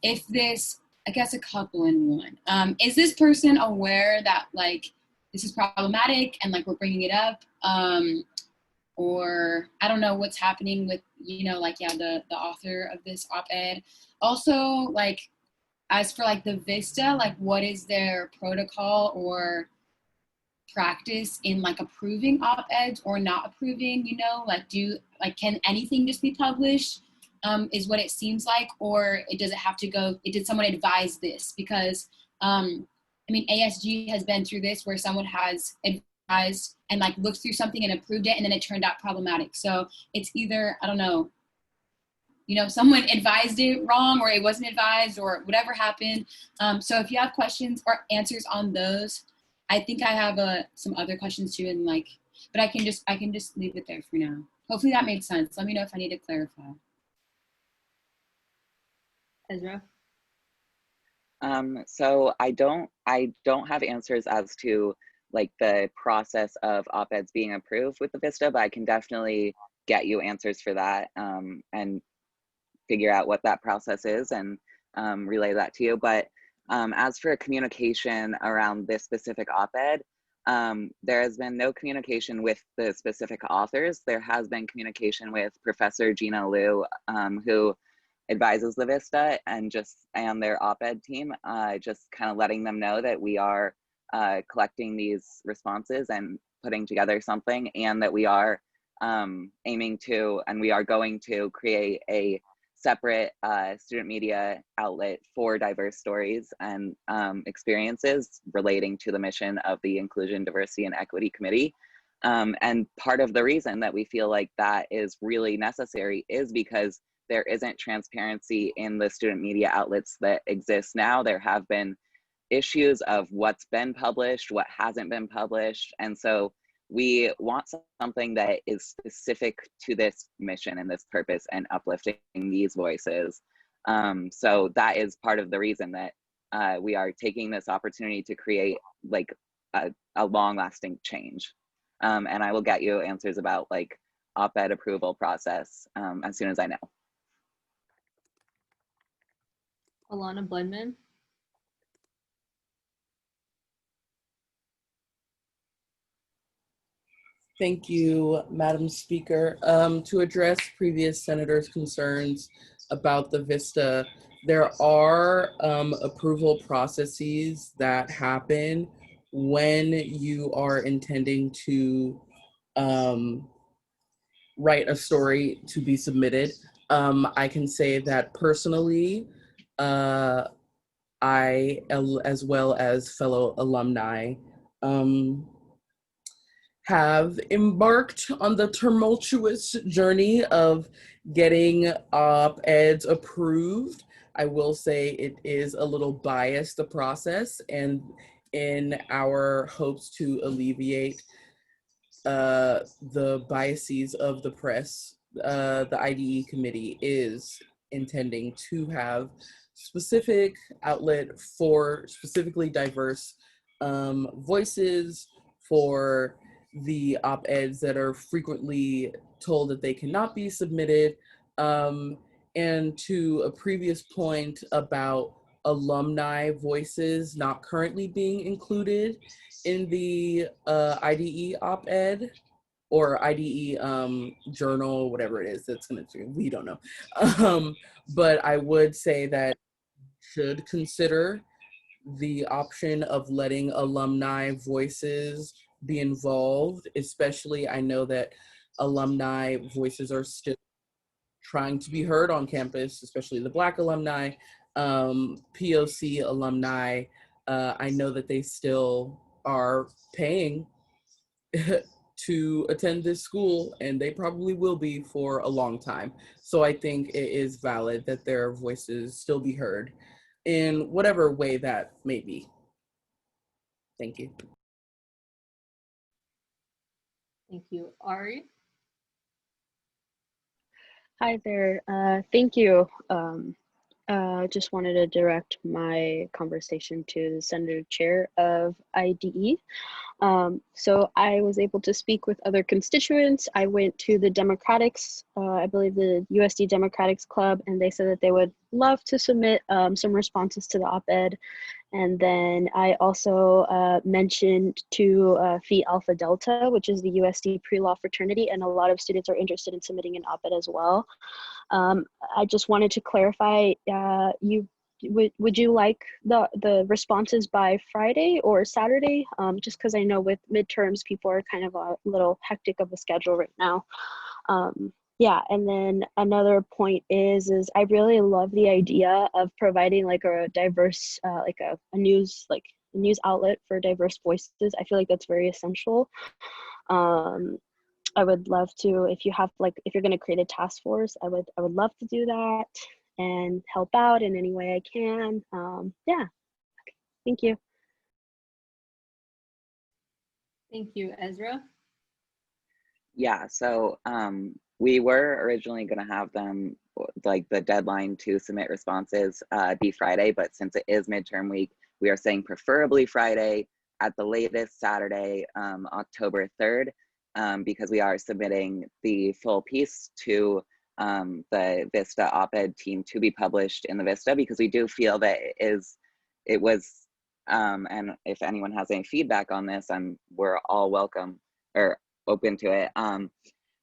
if this, I guess a couple in one, is this person aware that like this is problematic and like we're bringing it up, or I don't know what's happening with, you know, like, yeah, the author of this op-ed. Also, like, as for like the Vista, like what is their protocol or practice in like approving op-eds or not approving, you know, like can anything just be published, is what it seems like, or does it have to go, did someone advise this? Because I mean, ASG has been through this where someone has advised and like looked through something and approved it and then it turned out problematic. So it's either, I don't know, you know, someone advised it wrong or it wasn't advised or whatever happened. So if you have questions or answers on those, I think I have some other questions too, and like, but I can just leave it there for now. Hopefully that made sense. Let me know if I need to clarify. Ezra. So I don't have answers as to like the process of op-eds being approved with the Vista, but I can definitely get you answers for that, and figure out what that process is and relay that to you. But as for communication around this specific op-ed, there has been no communication with the specific authors. There has been communication with Professor Gina Liu, who advises the Vista, and their op-ed team, just kind of letting them know that we are collecting these responses and putting together something, and that we are aiming to, and we are going to create a separate student media outlet for diverse stories and experiences relating to the mission of the Inclusion, Diversity, and Equity Committee. And part of the reason that we feel like that is really necessary is because there isn't transparency in the student media outlets that exist now. There have been issues of what's been published, what hasn't been published. And so we want something that is specific to this mission and this purpose and uplifting these voices. So that is part of the reason that we are taking this opportunity to create like a long-lasting change. And I will get you answers about like op-ed approval process as soon as I know. Alana Bledman. Thank you, Madam Speaker. To address previous senators' concerns about the Vista, there are approval processes that happen when you are intending to write a story to be submitted. I can say that personally, I, as well as fellow alumni, have embarked on the tumultuous journey of getting op-eds approved. I will say it is a little biased, the process, and in our hopes to alleviate the biases of the press, the IDE committee is intending to have specific outlet for specifically diverse voices for the op-eds that are frequently told that they cannot be submitted. And to a previous point about alumni voices not currently being included in the IDE op-ed or IDE journal, whatever it is that's gonna do, we don't know. But I would say that should consider the option of letting alumni voices be involved, especially I know that alumni voices are still trying to be heard on campus, especially the Black alumni, POC alumni. I know that they still are paying to attend this school, and they probably will be for a long time. So I think it is valid that their voices still be heard in whatever way that may be. Thank you. Thank you. Ari? Hi there. Thank you. Just wanted to direct my conversation to the Senator Chair of IDE. So I was able to speak with other constituents. I went to the Democrats, I believe the USD Democrats Club, and they said that they would love to submit some responses to the op-ed. And then I also mentioned to Phi Alpha Delta, which is the USD pre-law fraternity, and a lot of students are interested in submitting an op-ed as well. I just wanted to clarify, would you like the responses by Friday or Saturday? Just because I know with midterms, people are kind of a little hectic of a schedule right now. Yeah, and then another point is I really love the idea of providing like a diverse, like a news outlet for diverse voices. I feel like that's very essential. I would love to, if you're going to create a task force, I would love to do that and help out in any way I can. Yeah, thank you. Thank you. Ezra? Yeah, so we were originally going to have them, like the deadline to submit responses be Friday, but since it is midterm week, we are saying preferably Friday, at the latest Saturday, October 3rd, because we are submitting the full piece to the Vista op-ed team to be published in the Vista, because we do feel that it was, and if anyone has any feedback on this, we're all welcome or open to it.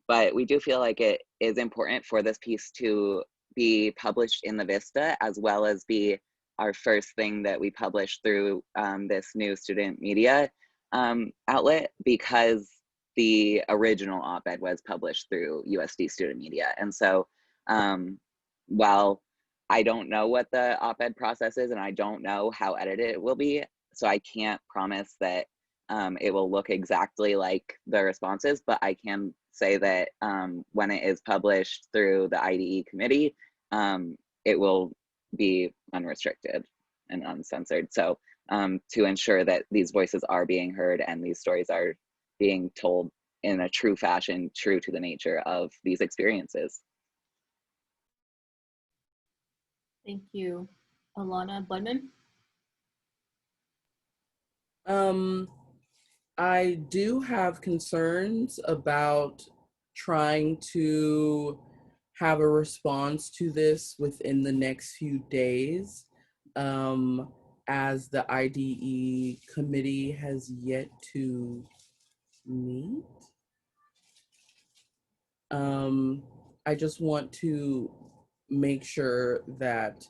But we do feel like it is important for this piece to be published in the Vista, as well as be our first thing that we publish through this new student media outlet, because the original op-ed was published through USD student media. And so while I don't know what the op-ed process is, and I don't know how edited it will be, so I can't promise that it will look exactly like the responses, but I can say that when it is published through the IDE committee, it will be unrestricted and uncensored. So to ensure that these voices are being heard and these stories are being told in a true fashion, true to the nature of these experiences. Thank you. Alana Budman? I do have concerns about trying to have a response to this within the next few days, as the IDE committee has yet to meet. I just want to make sure that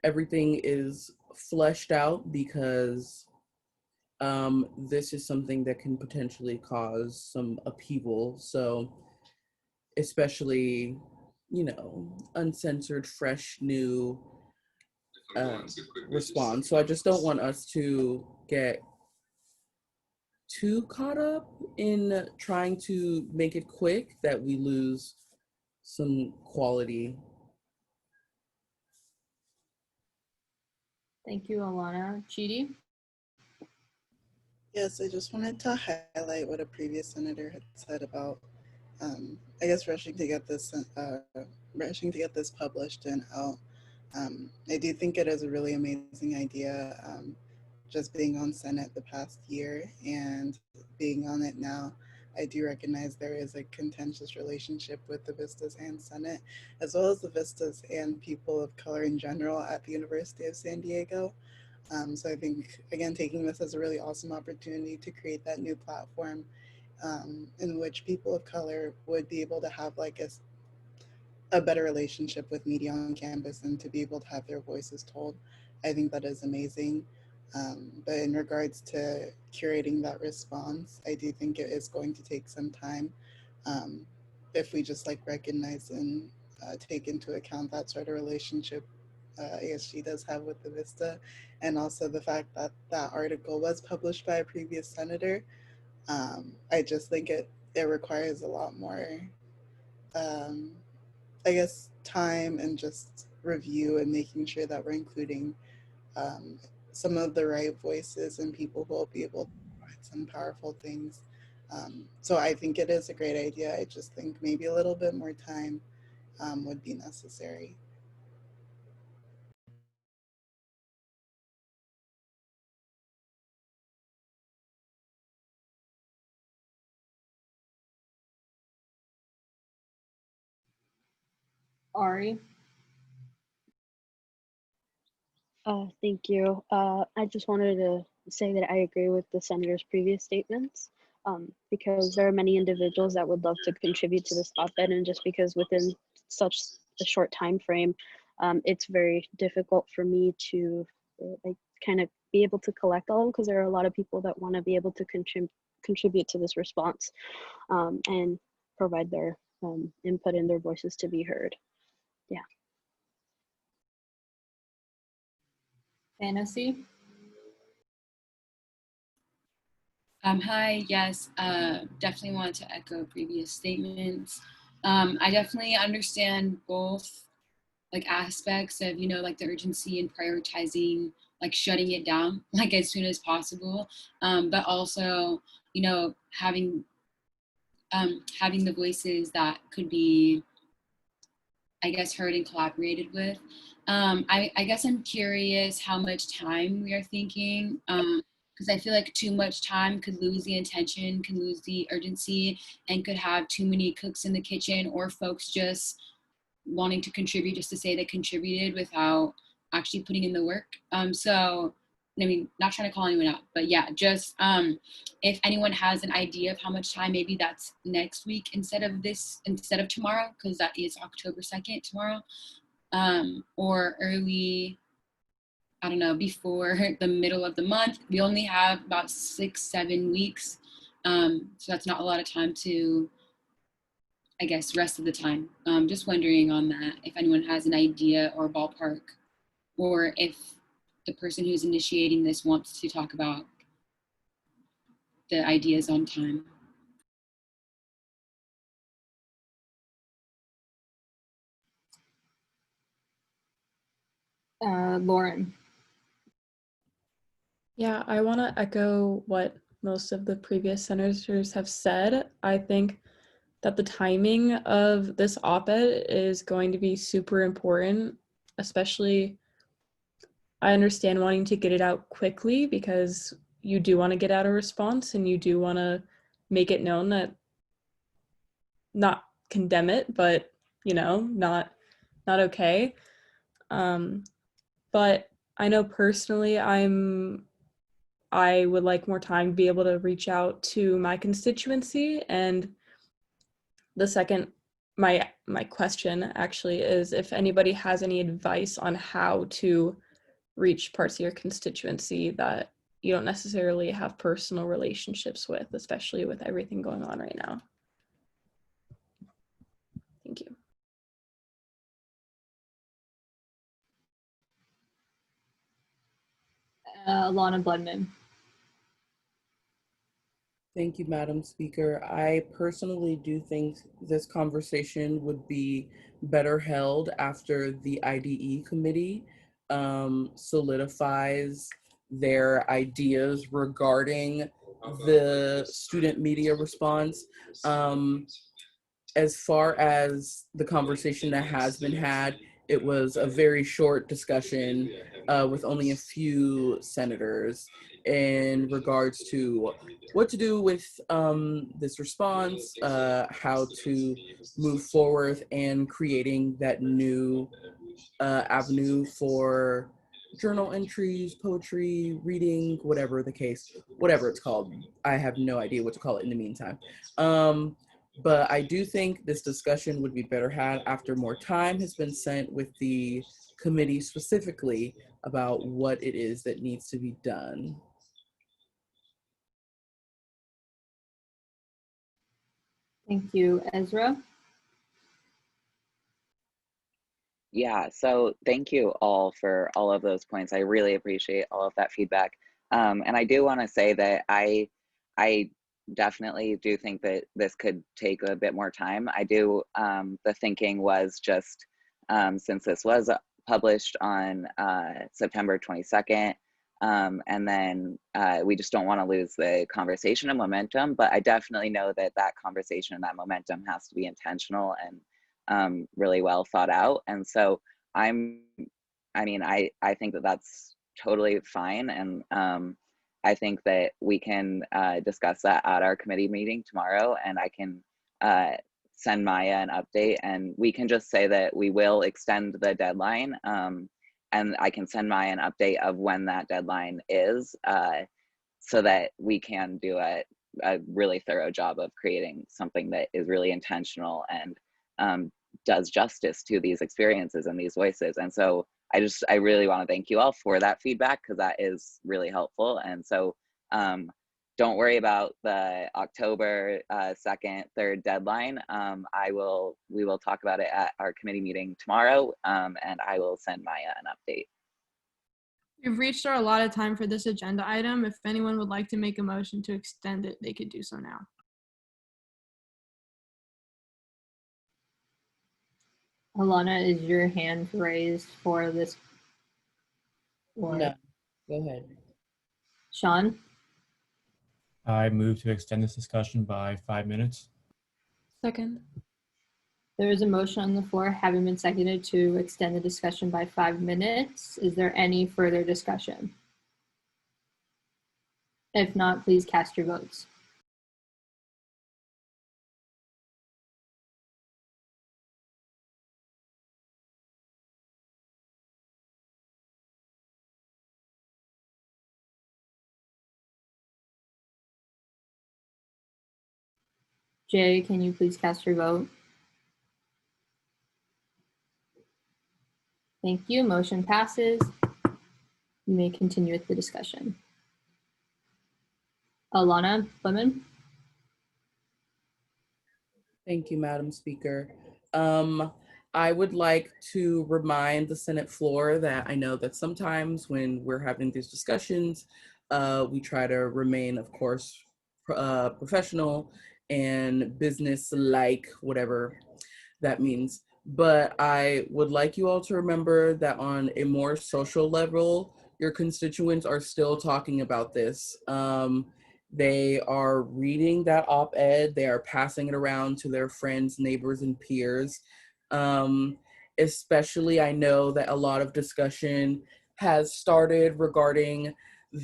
everything is fleshed out, because this is something that can potentially cause some upheaval. So especially, uncensored, fresh, new response. So I just don't want us to get too caught up in trying to make it quick that we lose some quality. Thank you, Alana. Chidi? Yes, I just wanted to highlight what a previous senator had said about, I guess, rushing to get this published and out. I do think it is a really amazing idea. Just being on Senate the past year and being on it now, I do recognize there is a contentious relationship with the Vistas and Senate, as well as the Vistas and people of color in general at the University of San Diego. So I think, again, taking this as a really awesome opportunity to create that new platform in which people of color would be able to have like a better relationship with media on campus and to be able to have their voices told. I think that is amazing. But in regards to curating that response, I do think it is going to take some time if we just like recognize and take into account that sort of relationship ASG does have with the Vista, and also the fact that that article was published by a previous senator. I just think it requires a lot more, I guess, time and just review and making sure that we're including some of the right voices and people who will be able to provide some powerful things. So I think it is a great idea. I just think maybe a little bit more time would be necessary. Ari? Thank you. I just wanted to say that I agree with the senator's previous statements, because there are many individuals that would love to contribute to this op-ed, and just because within such a short time frame, it's very difficult for me to like kind of be able to collect all of them, because there are a lot of people that want to be able to contribute to this response and provide their input and their voices to be heard. Yeah. Fantasy? Hi, yes, definitely want to echo previous statements. I definitely understand both like aspects of, you know, like the urgency and prioritizing, like shutting it down, like as soon as possible. But also, you know, having the voices that could be, I guess, heard and collaborated with. I guess I'm curious how much time we are thinking, because I feel like too much time could lose the intention, could lose the urgency, and could have too many cooks in the kitchen, or folks just wanting to contribute just to say they contributed without actually putting in the work. So, I mean, not trying to call anyone out, but yeah, just if anyone has an idea of how much time, maybe that's next week instead of tomorrow, because that is October 2nd tomorrow, or early, I don't know, before the middle of the month. We only have about 6-7 weeks, so that's not a lot of time to, I guess, rest of the time. Just wondering on that, if anyone has an idea or ballpark, or if the person who's initiating this wants to talk about the ideas on time. Lauren? Yeah, I want to echo what most of the previous senators have said. I think that the timing of this op-ed is going to be super important, especially I understand wanting to get it out quickly because you do want to get out a response and you do want to make it known that, not condemn it, but, you know, not okay. But I know personally I would like more time to be able to reach out to my constituency. And the second, my question actually is if anybody has any advice on how to reach parts of your constituency that you don't necessarily have personal relationships with, especially with everything going on right now. Thank you. Alana Bloodman. Thank you, Madam Speaker. I personally do think this conversation would be better held after the IDE committee solidifies their ideas regarding the student media response. As far as the conversation that has been had, it was a very short discussion with only a few senators in regards to what to do with this response, how to move forward, and creating that new avenue for journal entries, poetry, reading, whatever the case, whatever it's called. I have no idea what to call it in the meantime. But I do think this discussion would be better had after more time has been spent with the committee specifically about what it is that needs to be done. Thank you. Ezra? Yeah, so thank you all for all of those points. I really appreciate all of that feedback. And I do want to say that I definitely do think that this could take a bit more time. I do, the thinking was just, since this was published on September 22nd, and then we just don't want to lose the conversation and momentum, but I definitely know that that conversation and that momentum has to be intentional and really well thought out. And so I think that that's totally fine. And I think that we can discuss that at our committee meeting tomorrow, and I can send Maya an update, and we can just say that we will extend the deadline, and I can send Maya an update of when that deadline is, so that we can do a really thorough job of creating something that is really intentional and does justice to these experiences and these voices. And so I really want to thank you all for that feedback, because that is really helpful. And so don't worry about the October 2nd, 3rd deadline. We will talk about it at our committee meeting tomorrow, and I will send Maya an update. We've reached our allotted time for this agenda item. If anyone would like to make a motion to extend it, they could do so now. Alana, is your hand raised for this? Or No, go ahead. Sean? I move to extend this discussion by 5 minutes. Second. There is a motion on the floor having been seconded to extend the discussion by 5 minutes. Is there any further discussion? If not, please cast your votes. Jay, can you please cast your vote? Thank you. Motion passes. You may continue with the discussion. Alana Lemon. Thank you, Madam Speaker. I would like to remind the Senate floor that I know that sometimes when we're having these discussions, we try to remain, of course, professional and business-like, whatever that means. But I would like you all to remember that on a more social level, your constituents are still talking about this. They are reading that op-ed, they are passing it around to their friends, neighbors, and peers. Especially, I know that a lot of discussion has started regarding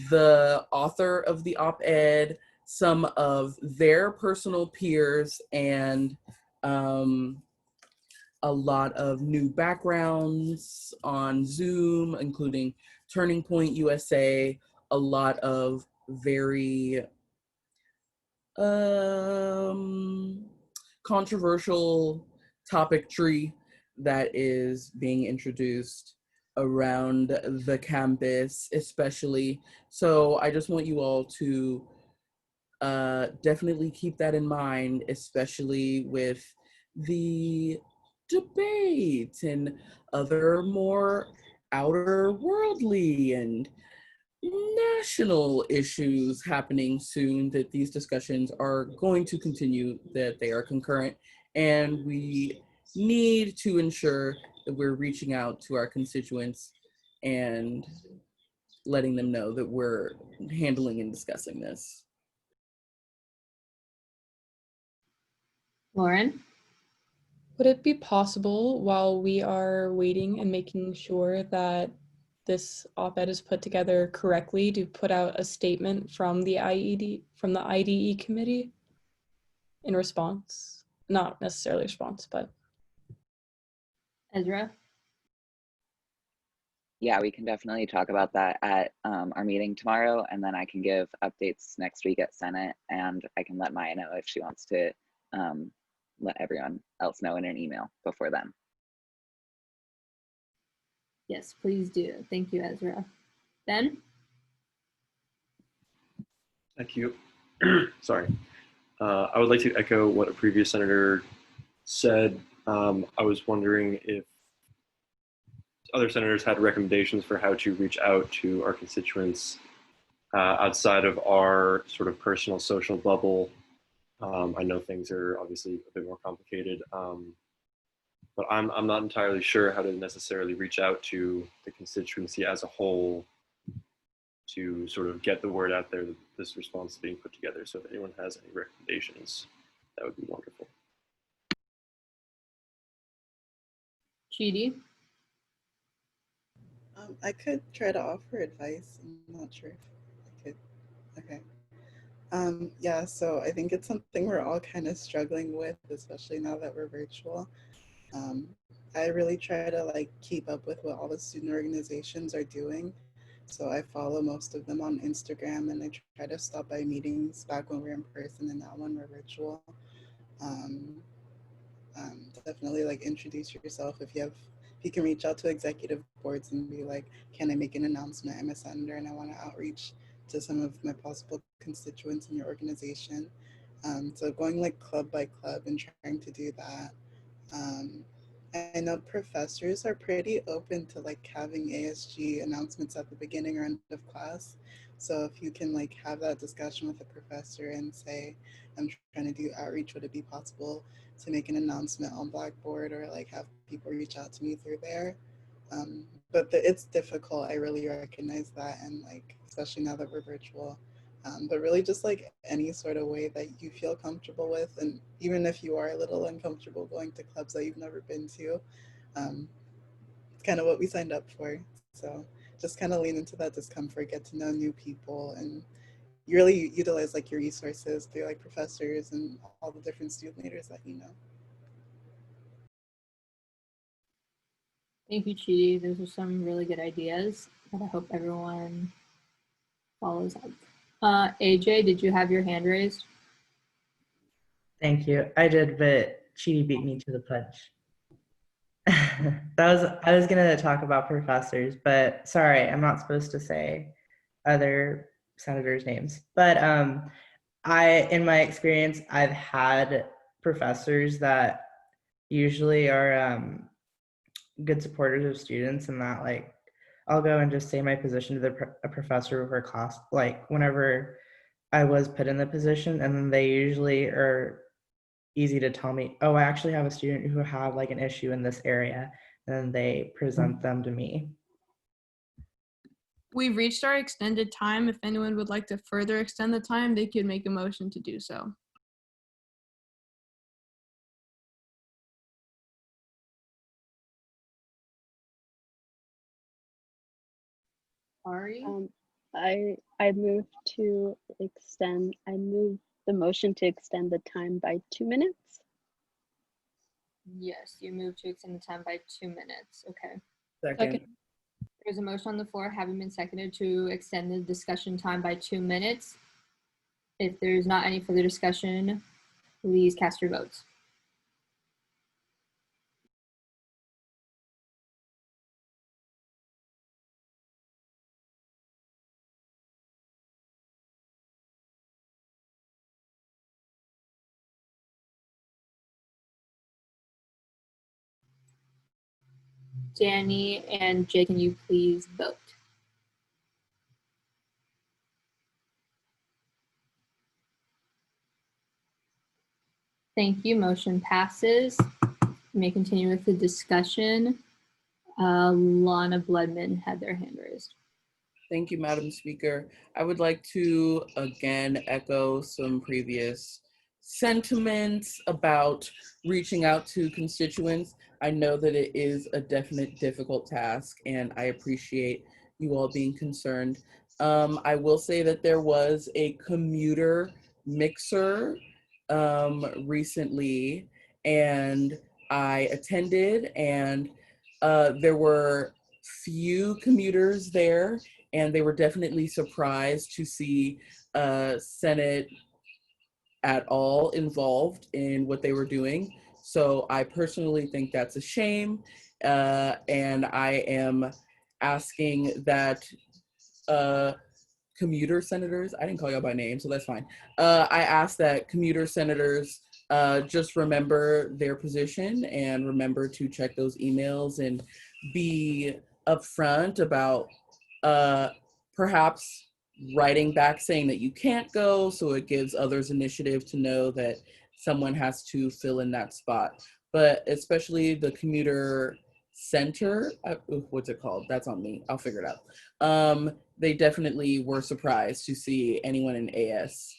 the author of the op-ed, some of their personal peers, and a lot of new backgrounds on Zoom, including Turning Point USA, a lot of very controversial topic tree that is being introduced around the campus, especially. So I just want you all to definitely keep that in mind, especially with the debate and other more outer worldly and national issues happening soon, that these discussions are going to continue, that they are concurrent, and we need to ensure that we're reaching out to our constituents and letting them know that we're handling and discussing this. Lauren? Would it be possible, while we are waiting and making sure that this op-ed is put together correctly, to put out a statement from the IDE committee in response? Not necessarily response, but. Ezra? Yeah, we can definitely talk about that at our meeting tomorrow, and then I can give updates next week at Senate, and I can let Maya know if she wants to let everyone else know in an email before then. Yes, please do. Thank you, Ezra. Ben? Thank you. Sorry. I would like to echo what a previous senator said. I was wondering if other senators had recommendations for how to reach out to our constituents outside of our sort of personal social bubble. I know things are obviously a bit more complicated, but I'm not entirely sure how to necessarily reach out to the constituency as a whole to sort of get the word out there that this response is being put together. So if anyone has any recommendations, that would be wonderful. Chidi? I could try to offer advice. I'm not sure if I could. Okay. Yeah, so I think it's something we're all kind of struggling with, especially now that we're virtual. I really try to like keep up with what all the student organizations are doing. So I follow most of them on Instagram, and I try to stop by meetings back when we're in person and now when we're virtual. Definitely like introduce yourself if you can reach out to executive boards and be like, can I make an announcement? I'm a senator and I want to outreach to some of my possible constituents in your organization. So going like club by club and trying to do that. I know professors are pretty open to like having ASG announcements at the beginning or end of class. So if you can like have that discussion with a professor and say, I'm trying to do outreach, would it be possible to make an announcement on Blackboard or like have people reach out to me through there? But it's difficult, I really recognize that, and like, especially now that we're virtual. But really just like any sort of way that you feel comfortable with, and even if you are a little uncomfortable going to clubs that you've never been to, it's kind of what we signed up for. So just kind of lean into that discomfort, get to know new people, and you really utilize like your resources through like professors and all the different student leaders that you know. Thank you, Chidi. Those are some really good ideas that I hope everyone follows up. AJ, did you have your hand raised? Thank you. I did, but Chidi beat me to the punch. I was gonna talk about professors, but sorry, I'm not supposed to say other senators' names. But in my experience, I've had professors that usually are good supporters of students, and that like I'll go and just say my position to a professor over class, like whenever I was put in the position, and then they usually are easy to tell me, oh, I actually have a student who had like an issue in this area, and then they present them to me. We've reached our extended time. If anyone would like to further extend the time, they could make a motion to do so. Ari? I move the motion to extend the time by 2 minutes. Yes, you move to extend the time by 2 minutes. Okay. Second. There's a motion on the floor having been seconded to extend the discussion time by 2 minutes. If there's not any further discussion, please cast your votes. Danny and Jay, can you please vote? Thank you. Motion passes. We may continue with the discussion. Lana Bloodman had their hand raised. Thank you, Madam Speaker. I would like to again echo some previous sentiments about reaching out to constituents. I know that it is a definite difficult task, and I appreciate you all being concerned. I will say that there was a commuter mixer recently, and I attended, and there were few commuters there, and they were definitely surprised to see Senate at all involved in what they were doing. So I personally think that's a shame, and I am asking that commuter senators, I didn't call y'all by name, so that's fine. I ask that commuter senators just remember their position and remember to check those emails and be upfront about perhaps writing back saying that you can't go, so it gives others initiative to know that someone has to fill in that spot. But especially the commuter center, what's it called? That's on me. I'll figure it out. They definitely were surprised to see anyone in AS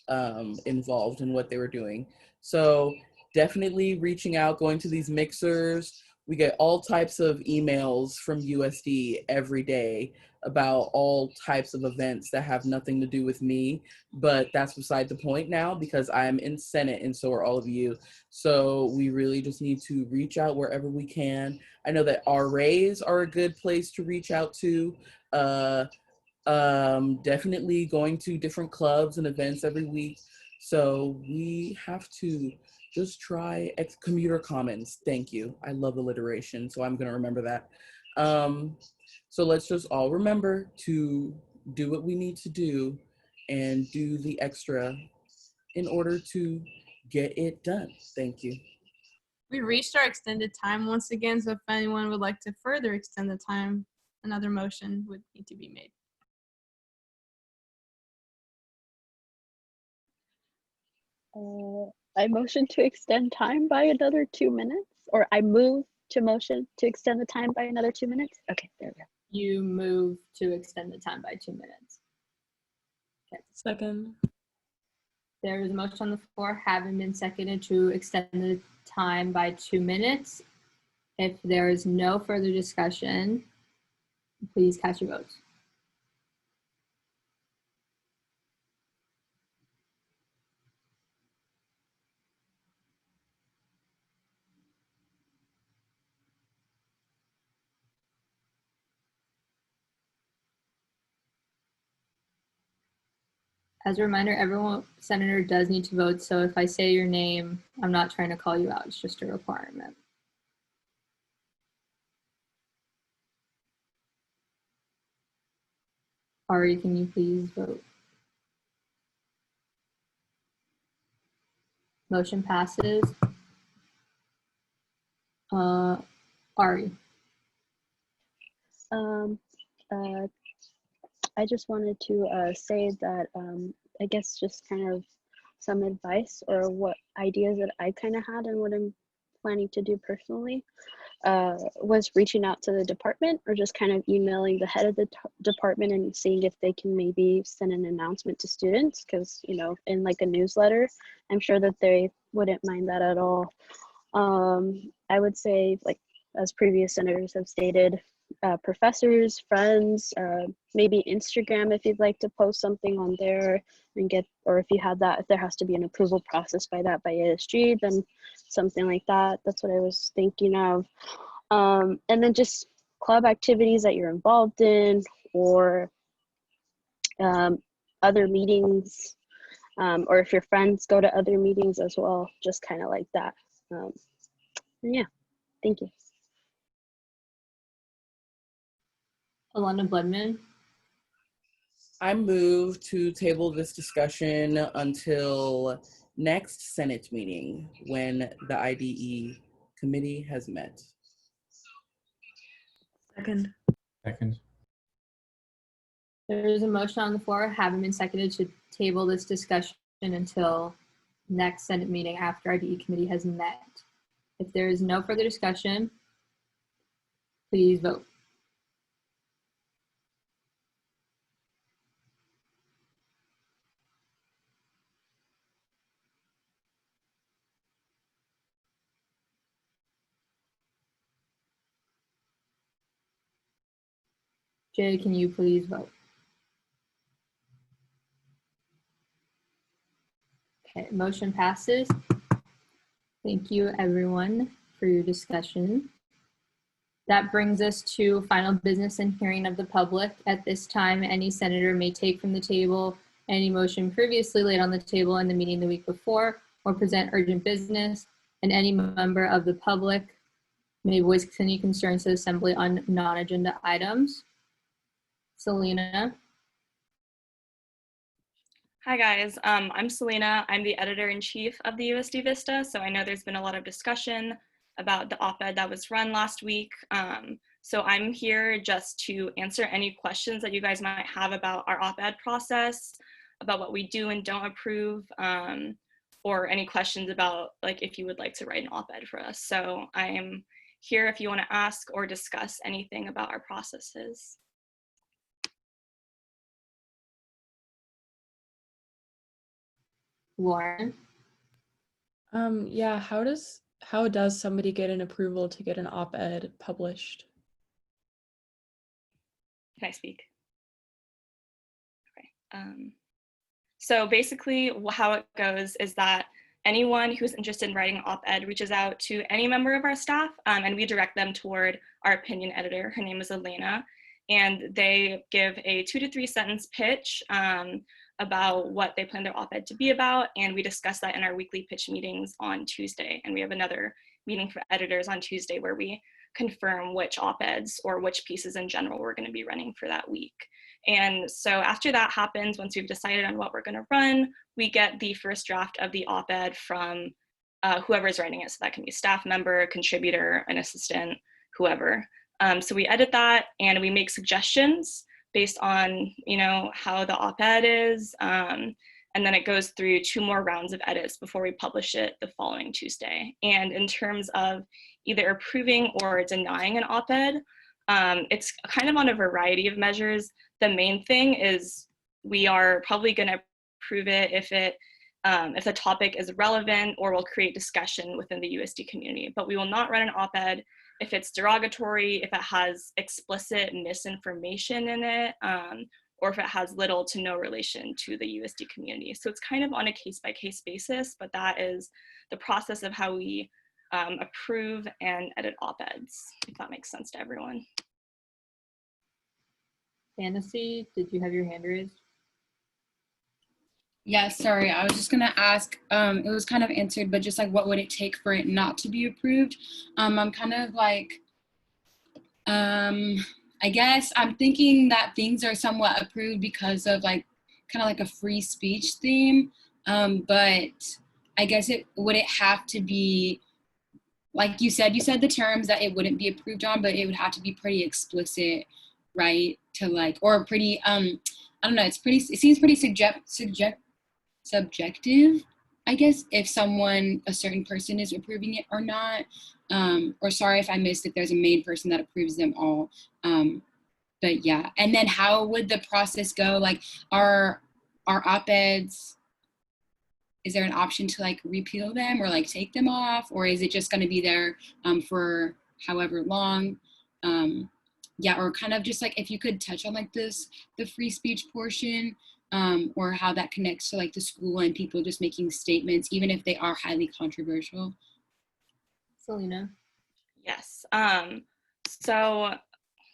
involved in what they were doing. So definitely reaching out, going to these mixers. We get all types of emails from USD every day about all types of events that have nothing to do with me, but that's beside the point now because I'm in Senate and so are all of you. So we really just need to reach out wherever we can. I know that RAs are a good place to reach out to. Definitely going to different clubs and events every week. So we have to just try commuter commons. Thank you. I love alliteration, so I'm going to remember that. So let's just all remember to do what we need to do and do the extra in order to get it done. Thank you. We reached our extended time once again, so if anyone would like to further extend the time, another motion would need to be made. I motion to extend time by another 2 minutes, or I move to motion to extend the time by another 2 minutes. Okay, there we go. You move to extend the time by 2 minutes. Okay. Second. There is a motion on the floor having been seconded to extend the time by 2 minutes. If there is no further discussion, please cast your votes. As a reminder, everyone, senator does need to vote, so if I say your name, I'm not trying to call you out, it's just a requirement. Ari, can you please vote? Motion passes. Ari. I just wanted to say that I guess just kind of some advice or what ideas that I kind of had and what I'm planning to do personally was reaching out to the department or just kind of emailing the head of the department and seeing if they can maybe send an announcement to students, because you know, in like a newsletter, I'm sure that they wouldn't mind that at all. I would say, like as previous senators have stated, professors, friends, maybe Instagram if you'd like to post something on there and get, or if you had that, if there has to be an approval process by ASG, then something like that. That's what I was thinking of. And then just club activities that you're involved in, or other meetings, or if your friends go to other meetings as well, just kind of like that. And yeah, thank you. Alana Bloodman. I move to table this discussion until next Senate meeting when the IDE committee has met. Second. Second. There is a motion on the floor having been seconded to table this discussion until next Senate meeting after IDE committee has met. If there is no further discussion, please vote. Jay, can you please vote? Okay, motion passes. Thank you everyone for your discussion. That brings us to final business and hearing of the public. At this time, any senator may take from the table any motion previously laid on the table in the meeting the week before, or present urgent business, and any member of the public may voice any concerns to the assembly on non-agenda items. Selena. Hi guys, I'm Selena. I'm the editor-in-chief of the USD Vista, so I know there's been a lot of discussion about the op-ed that was run last week. So I'm here just to answer any questions that you guys might have about our op-ed process, about what we do and don't approve, or any questions about like if you would like to write an op-ed for us. So I am here if you want to ask or discuss anything about our processes. Lauren? Yeah, how does somebody get an approval to get an op-ed published? Can I speak? Okay. So basically how it goes is that anyone who's interested in writing an op-ed reaches out to any member of our staff, and we direct them toward our opinion editor. Her name is Elena, and they give a 2 to 3 sentence pitch about what they plan their op-ed to be about, and we discuss that in our weekly pitch meetings on Tuesday. And we have another meeting for editors on Tuesday where we confirm which op-eds or which pieces in general we're going to be running for that week. And so after that happens, once we've decided on what we're going to run, we get the first draft of the op-ed from whoever's writing it. So that can be a staff member, a contributor, an assistant, whoever. So we edit that and we make suggestions based on, how the op-ed is. And then it goes through 2 more rounds of edits before we publish it the following Tuesday. And in terms of either approving or denying an op-ed, it's kind of on a variety of measures. The main thing is we are probably going to approve it if the topic is relevant or will create discussion within the USD community. But we will not run an op-ed if it's derogatory, if it has explicit misinformation in it, or if it has little to no relation to the USD community. So it's kind of on a case-by-case basis, but that is the process of how we approve and edit op-eds, if that makes sense to everyone. Fantasy, did you have your hand raised? Yeah, sorry, I was just gonna ask, it was kind of answered, but just like what would it take for it not to be approved? I'm kind of like, I guess I'm thinking that things are somewhat approved because of like, kind of like a free speech theme, but I guess would it have to be, like you said the terms that it wouldn't be approved on, but it would have to be pretty explicit, right? To like, or pretty, I don't know, it seems pretty subjective, I guess, if a certain person is approving it or not. Or sorry if I missed if there's a main person that approves them all. But yeah, and then how would the process go? Like, our op-eds, is there an option to like repeal them or like take them off? Or is it just going to be there for however long? Yeah, or kind of just like if you could touch on like the free speech portion, or how that connects to like the school and people just making statements, even if they are highly controversial. Selena? Yes. So,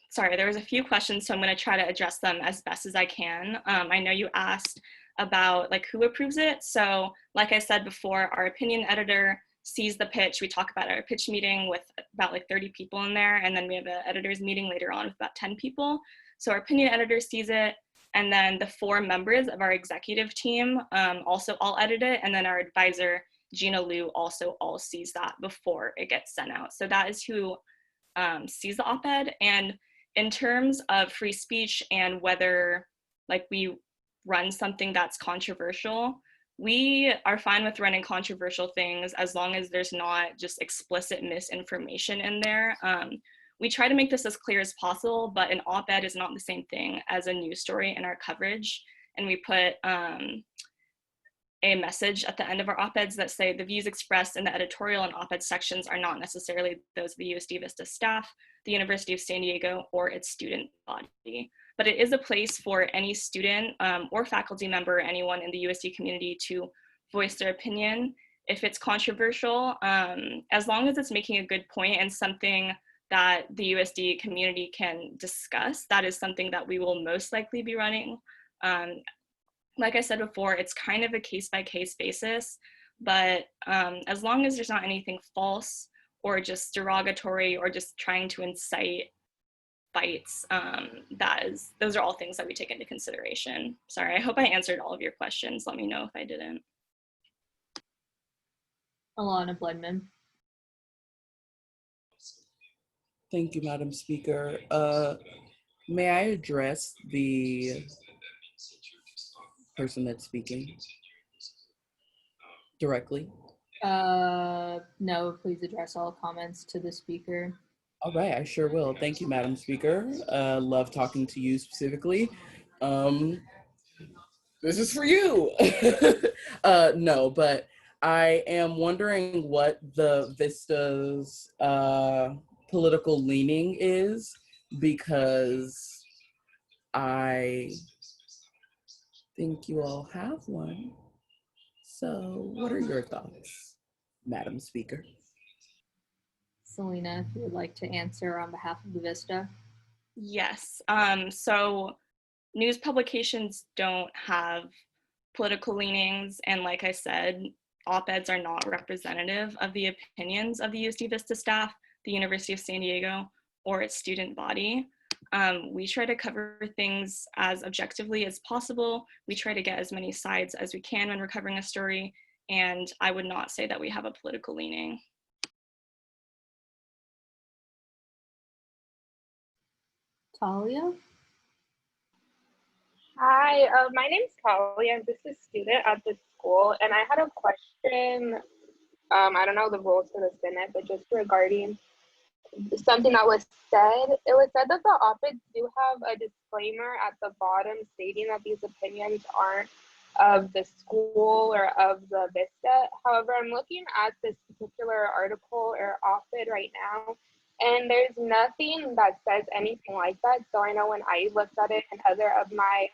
sorry, there was a few questions, so I'm going to try to address them as best as I can. I know you asked about like who approves it. So like I said before, our opinion editor sees the pitch. We talk about our pitch meeting with about like 30 people in there, and then we have an editor's meeting later on with about 10 people. So our opinion editor sees it, and then the 4 members of our executive team also all edit it, and then our advisor, Gina Liu, also all sees that before it gets sent out. So that is who sees the op-ed. And in terms of free speech and whether like we run something that's controversial, we are fine with running controversial things as long as there's not just explicit misinformation in there. We try to make this as clear as possible, but an op-ed is not the same thing as a news story in our coverage. And we put a message at the end of our op-eds that say the views expressed in the editorial and op-ed sections are not necessarily those of the USD Vista staff, the University of San Diego, or its student body. But it is a place for any student or faculty member, anyone in the USD community to voice their opinion. If it's controversial, as long as it's making a good point and something that the USD community can discuss, that is something that we will most likely be running. Like I said before, it's kind of a case-by-case basis, but as long as there's not anything false or just derogatory or just trying to incite fights, those are all things that we take into consideration. Sorry, I hope I answered all of your questions. Let me know if I didn't. Alana Bledman. Thank you, Madam Speaker. May I address the person that's speaking directly? No, please address all comments to the speaker. All right, I sure will. Thank you, Madam Speaker. Love talking to you specifically. This is for you. No, but I am wondering what the Vista's political leaning is, because I think you all have one. So what are your thoughts, Madam Speaker? Selena, if you would like to answer on behalf of the Vista. Yes. So news publications don't have political leanings, and like I said, op-eds are not representative of the opinions of the USD Vista staff, the University of San Diego, or its student body. We try to cover things as objectively as possible. We try to get as many sides as we can when we're covering a story, and I would not say that we have a political leaning. Talia? Hi, my name's Talia. I'm just a student at this school, and I had a question. I don't know the rules for the Senate, but just regarding something that was said. It was said that the op-eds do have a disclaimer at the bottom stating that these opinions aren't of the school or of the Vista. However, I'm looking at this particular article or op-ed right now, and there's nothing that says anything like that. So I know when I looked at it and other of my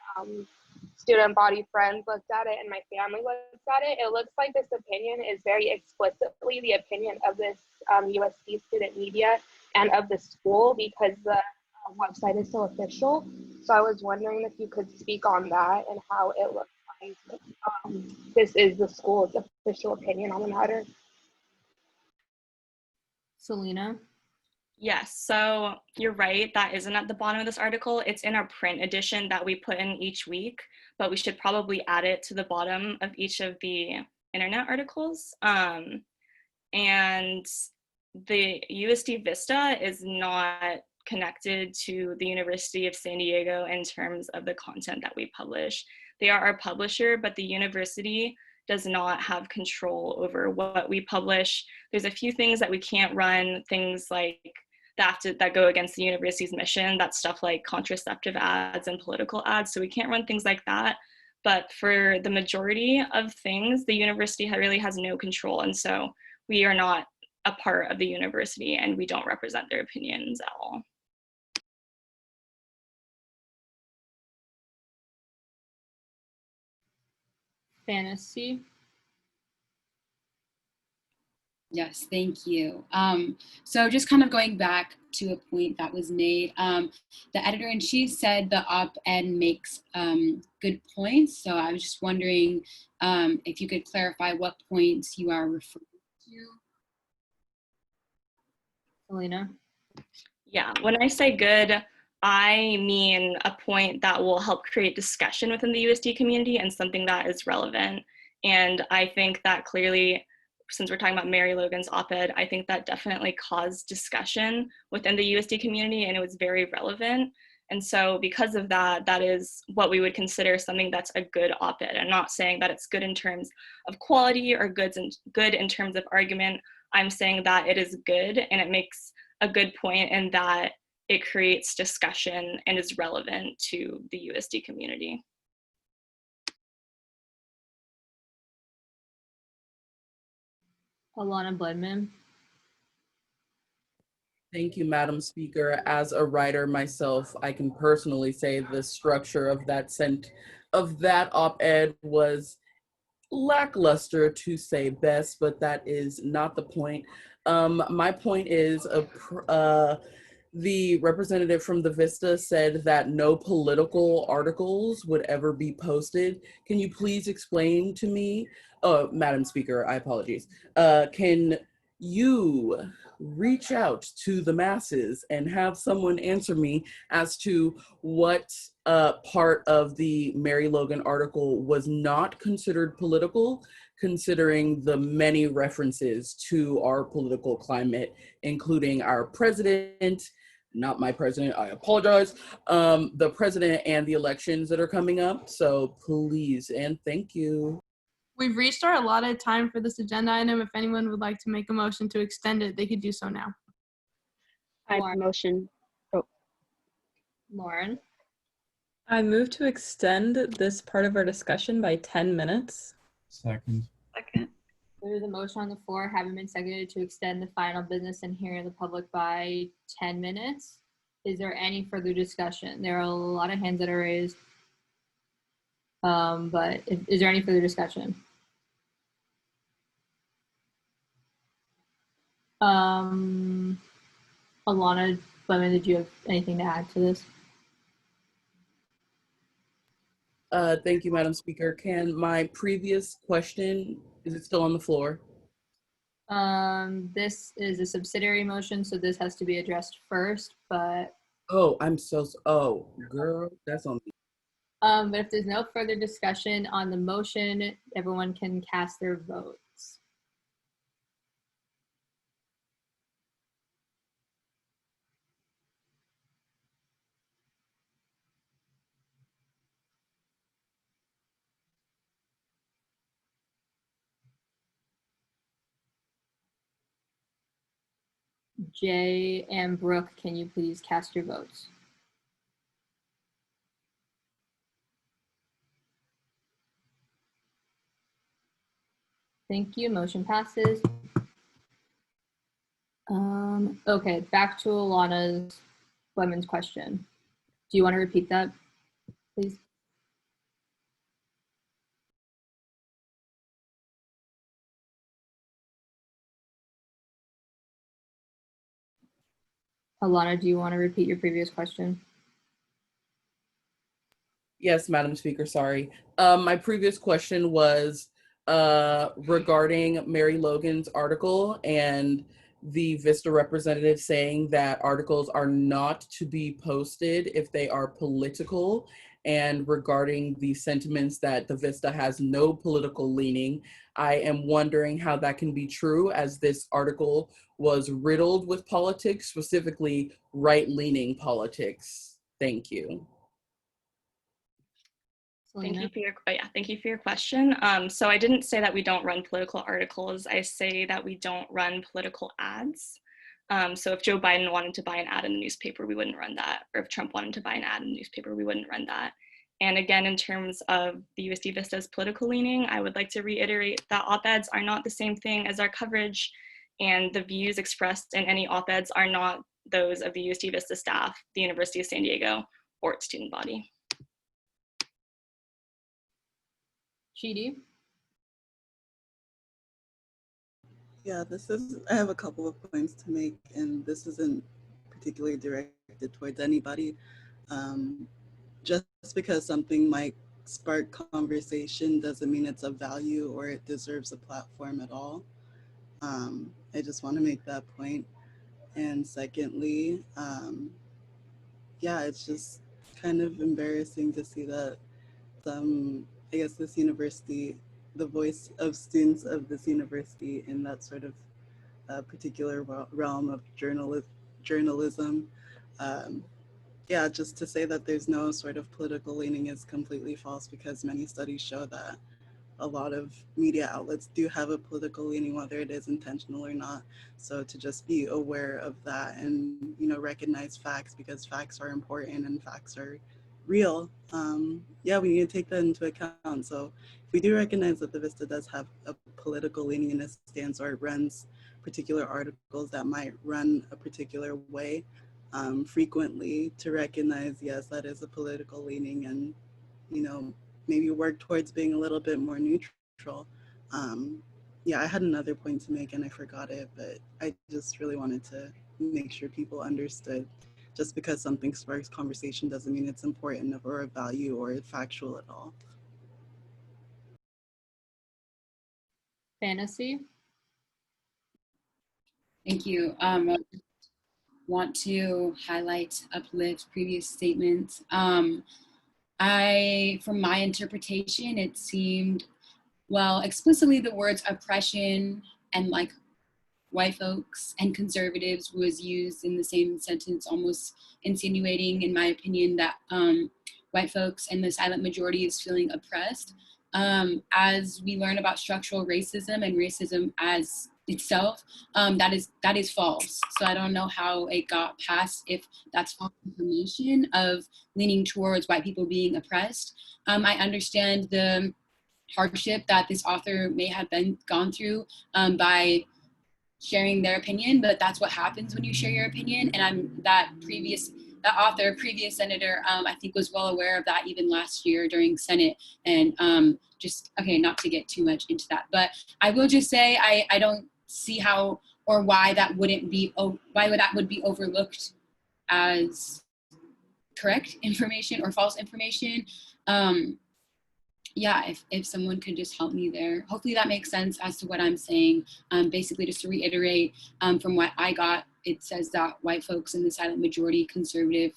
student body friends looked at it and my family looked at it, it looks like this opinion is very explicitly the opinion of this USD student media and of the school, because the website is so official. So I was wondering if you could speak on that and how it looks like this is the school's official opinion on the matter. Selena? Yes, so you're right, that isn't at the bottom of this article. It's in our print edition that we put in each week, but we should probably add it to the bottom of each of the internet articles. And the USD Vista is not connected to the University of San Diego in terms of the content that we publish. They are our publisher, but the university does not have control over what we publish. There's a few things that we can't run, things like that go against the university's mission. That's stuff like contraceptive ads and political ads. So we can't run things like that. But for the majority of things, the university really has no control. And so we are not a part of the university and we don't represent their opinions at all. Fantasy? Yes, thank you. So just kind of going back to a point that was made, the editor-in-chief said the op-ed makes good points. So I was just wondering if you could clarify what points you are referring to. Selena? Yeah, when I say good, I mean a point that will help create discussion within the USD community and something that is relevant. And I think that clearly, since we're talking about Mary Logan's op-ed, I think that definitely caused discussion within the USD community and it was very relevant. And so because of that, that is what we would consider something that's a good op-ed. I'm not saying that it's good in terms of quality or good in terms of argument. I'm saying that it is good and it makes a good point and that it creates discussion and is relevant to the USD community. Alana Bledman? Thank you, Madam Speaker. As a writer myself, I can personally say the structure of that op-ed was lackluster, to say best, but that is not the point. My point is the representative from the Vista said that no political articles would ever be posted. Can you please explain to me, Madam Speaker, I apologize. Can you reach out to the masses and have someone answer me as to what part of the Mary Logan article was not considered political, considering the many references to our political climate, including our president, not my president, I apologize, the president and the elections that are coming up. So please and thank you. We've reached our allotted time for this agenda item. If anyone would like to make a motion to extend it, they could do so now. I motion. Oh, Lauren. I move to extend this part of our discussion by 10 minutes. Second. There's a motion on the floor, having been seconded, to extend the final business and hearing of the public by 10 minutes. Is there any further discussion? There are a lot of hands that are raised. But is there any further discussion? Alana, Lemon, did you have anything to add to this? Thank you, Madam Speaker. Can my previous question, is it still on the floor? This is a subsidiary motion, so this has to be addressed first, but. Oh, oh, girl, that's on me. But if there's no further discussion on the motion, everyone can cast their votes. Jay and Brooke, can you please cast your votes? Thank you, motion passes. Okay, back to Alana's Lemons question. Do you want to repeat that, please? Alana, do you want to repeat your previous question? Yes, Madam Speaker, sorry. My previous question was regarding Mary Logan's article and the Vista representative saying that articles are not to be posted if they are political, and regarding the sentiments that the Vista has no political leaning. I am wondering how that can be true, as this article was riddled with politics, specifically right-leaning politics. Thank you. Thank you for your question. So I didn't say that we don't run political articles. I say that we don't run political ads. So if Joe Biden wanted to buy an ad in the newspaper, we wouldn't run that. Or if Trump wanted to buy an ad in the newspaper, we wouldn't run that. And again, in terms of the USD Vista's political leaning, I would like to reiterate that op-eds are not the same thing as our coverage, and the views expressed in any op-eds are not those of the USD Vista staff, the University of San Diego, or its student body. Chidi? Yeah, I have a couple of points to make, and this isn't particularly directed towards anybody. Just because something might spark conversation doesn't mean it's of value or it deserves a platform at all. I just want to make that point. And secondly, yeah, it's just kind of embarrassing to see that I guess this university, the voice of students of this university in that sort of particular realm of journalism. Yeah, just to say that there's no sort of political leaning is completely false, because many studies show that a lot of media outlets do have a political leaning, whether it is intentional or not. So to just be aware of that and, recognize facts, because facts are important and facts are real. Yeah, we need to take that into account. So if we do recognize that the Vista does have a political leaning in its stance, or it runs particular articles that might run a particular way frequently, to recognize, yes, that is a political leaning, and, maybe work towards being a little bit more neutral. Yeah, I had another point to make and I forgot it, but I just really wanted to make sure people understood. Just because something sparks conversation doesn't mean it's important or of value or factual at all. Fantasy? Thank you. Want to highlight, uplift previous statements. From my interpretation, it seemed, well, explicitly the words oppression and like white folks and conservatives was used in the same sentence, almost insinuating, in my opinion, that white folks and the silent majority is feeling oppressed. As we learn about structural racism and racism as itself, that is false. So I don't know how it got passed if that's false information of leaning towards white people being oppressed. I understand the hardship that this author may have gone through by sharing their opinion, but that's what happens when you share your opinion. And that author, previous senator, I think was well aware of that even last year during Senate. And not to get too much into that, but I will just say I don't see how or why that would be overlooked as correct information or false information. Yeah, if someone could just help me there. Hopefully that makes sense as to what I'm saying. Basically, just to reiterate, from what I got, it says that white folks and the silent majority conservative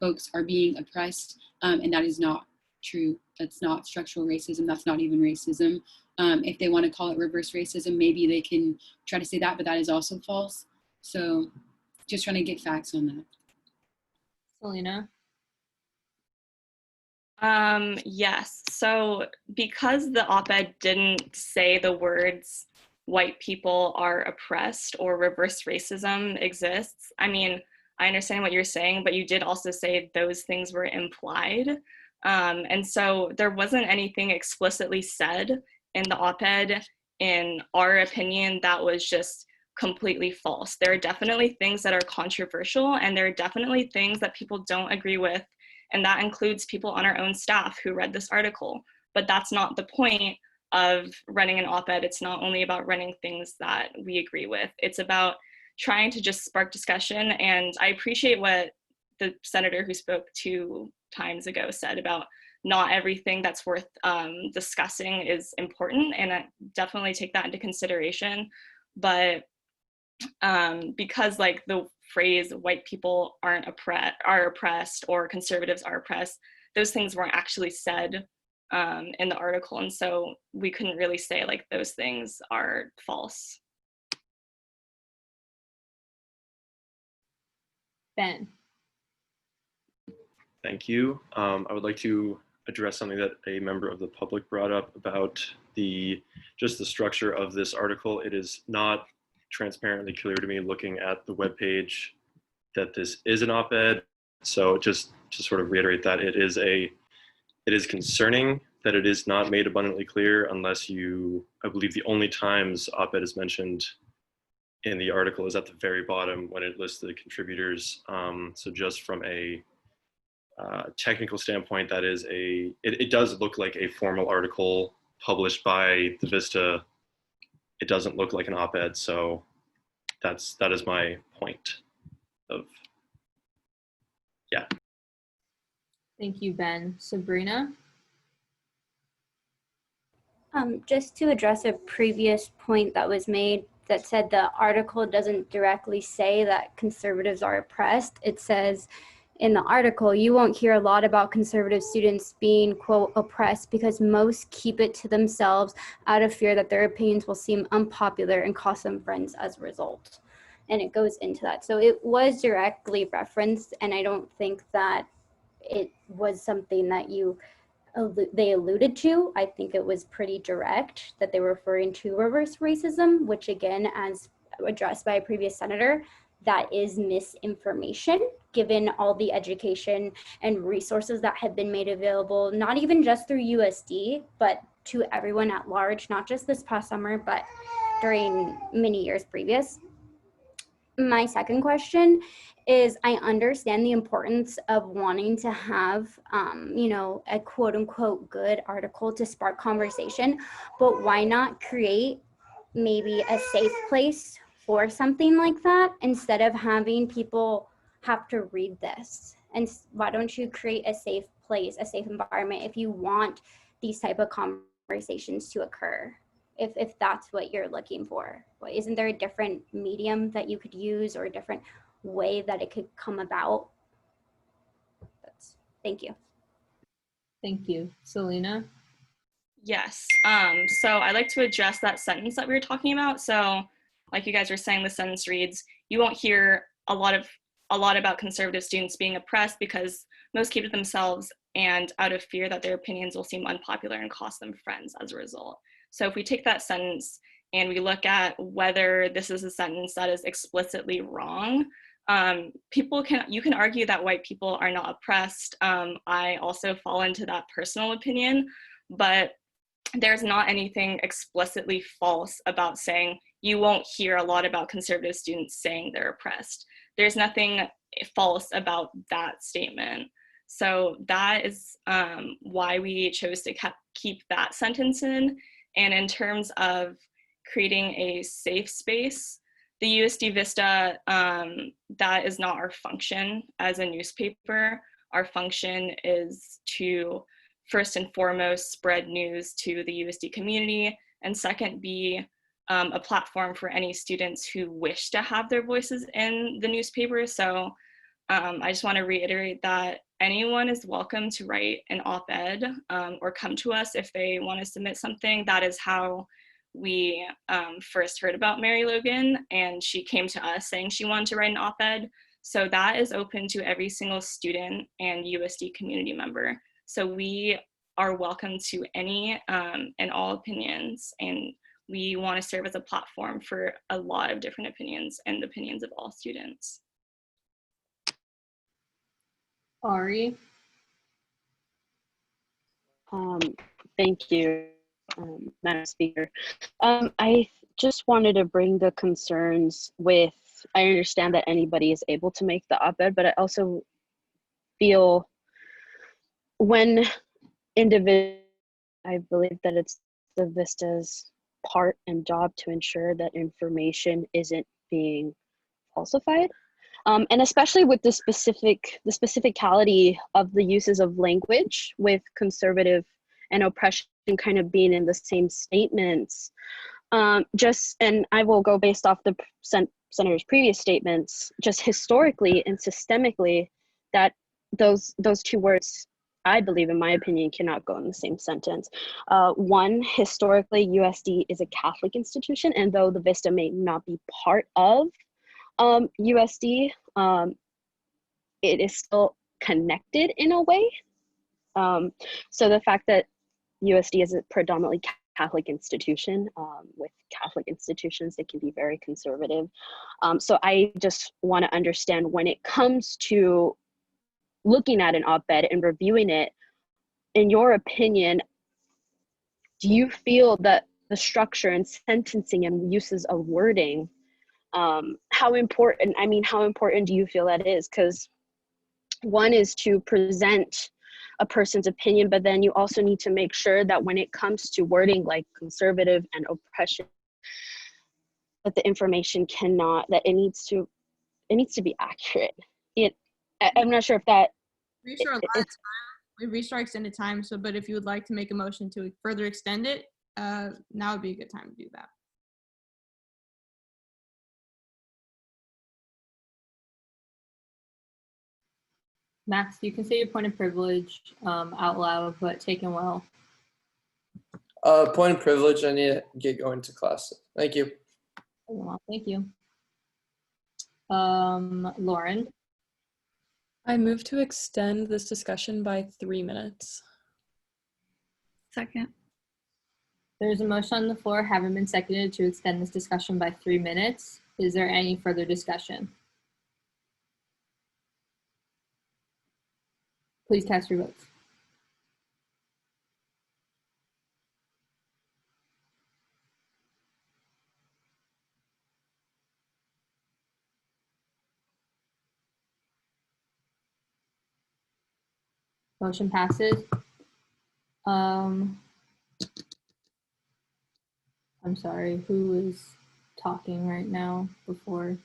folks are being oppressed, and that is not true. That's not structural racism. That's not even racism. If they want to call it reverse racism, maybe they can try to say that, but that is also false. So just trying to get facts on that. Selena? Yes. So because the op-ed didn't say the words white people are oppressed or reverse racism exists, I mean, I understand what you're saying, but you did also say those things were implied. And so there wasn't anything explicitly said in the op-ed, in our opinion, that was just completely false. There are definitely things that are controversial, and there are definitely things that people don't agree with. And that includes people on our own staff who read this article. But that's not the point of running an op-ed. It's not only about running things that we agree with. It's about trying to just spark discussion. And I appreciate what the senator who spoke 2 times ago said about not everything that's worth discussing is important. And I definitely take that into consideration. But because like the phrase white people are oppressed or conservatives are oppressed, those things weren't actually said in the article, and so we couldn't really say like those things are false. Ben? Thank you. I would like to address something that a member of the public brought up about just the structure of this article. It is not transparently clear to me looking at the webpage that this is an op-ed. So just to sort of reiterate that, it is concerning that it is not made abundantly clear unless I believe the only times op-ed is mentioned in the article is at the very bottom when it lists the contributors. So just from a technical standpoint, it does look like a formal article published by the Vista. It doesn't look like an op-ed, so that is my point of, yeah. Thank you, Ben. Sabrina? Just to address a previous point that was made that said the article doesn't directly say that conservatives are oppressed. It says in the article, you won't hear a lot about conservative students being, quote, oppressed because most keep it to themselves out of fear that their opinions will seem unpopular and cost them friends as a result. And it goes into that. So it was directly referenced, and I don't think that it was something that they alluded to. I think it was pretty direct that they were referring to reverse racism, which again, as addressed by a previous senator, that is misinformation, given all the education and resources that have been made available, not even just through USD, but to everyone at large, not just this past summer, but during many years previous. My second question is, I understand the importance of wanting to have, a quote unquote good article to spark conversation, but why not create maybe a safe place for something like that instead of having people have to read this? And why don't you create a safe place, a safe environment if you want these type of conversations to occur? if that's what you're looking for. Isn't there a different medium that you could use or a different way that it could come about? Thank you. Thank you. Selena? Yes. So I'd like to address that sentence that we were talking about. So like you guys were saying, the sentence reads, you won't hear a lot about conservative students being oppressed because most keep to themselves and out of fear that their opinions will seem unpopular and cost them friends as a result. So if we take that sentence and we look at whether this is a sentence that is explicitly wrong, you can argue that white people are not oppressed. I also fall into that personal opinion, but there's not anything explicitly false about saying you won't hear a lot about conservative students saying they're oppressed. There's nothing false about that statement. So that is why we chose to keep that sentence in. And in terms of creating a safe space, the USD Vista, that is not our function as a newspaper. Our function is to first and foremost spread news to the USD community, and second, be a platform for any students who wish to have their voices in the newspaper. So I just want to reiterate that anyone is welcome to write an op-ed or come to us if they want to submit something. That is how we first heard about Mary Logan, and she came to us saying she wanted to write an op-ed. So that is open to every single student and USD community member. So we are welcome to any and all opinions, and we want to serve as a platform for a lot of different opinions and the opinions of all students. Ari? Thank you, Madam Speaker. I just wanted to bring the concerns with, I understand that anybody is able to make the op-ed, but I also feel when individuals, I believe that it's the Vista's part and job to ensure that information isn't being falsified. And especially with the specificality of the uses of language with conservative and oppression kind of being in the same statements. And I will go based off the Senator's previous statements, just historically and systemically, that those two words, I believe, in my opinion, cannot go in the same sentence. One, historically, USD is a Catholic institution, and though the Vista may not be part of USD, it is still connected in a way. So the fact that USD is a predominantly Catholic institution, with Catholic institutions, they can be very conservative. So I just want to understand, when it comes to looking at an op-ed and reviewing it, in your opinion, do you feel that the structure and sentencing and uses of wording, how important do you feel that is? Because one is to present a person's opinion, but then you also need to make sure that when it comes to wording like conservative and oppression, that the information it needs to be accurate. I'm not sure if that. We've reached our extended time, but if you would like to make a motion to further extend it, now would be a good time to do that. Max, you can say your point of privilege out loud, but taken well. Point of privilege, I need to get going to class. Thank you. Well, thank you. Lauren? I move to extend this discussion by 3 minutes. Second. There's a motion on the floor, having been seconded, to extend this discussion by 3 minutes. Is there any further discussion? Please cast your votes. Motion passes. I'm sorry, who is talking right now before?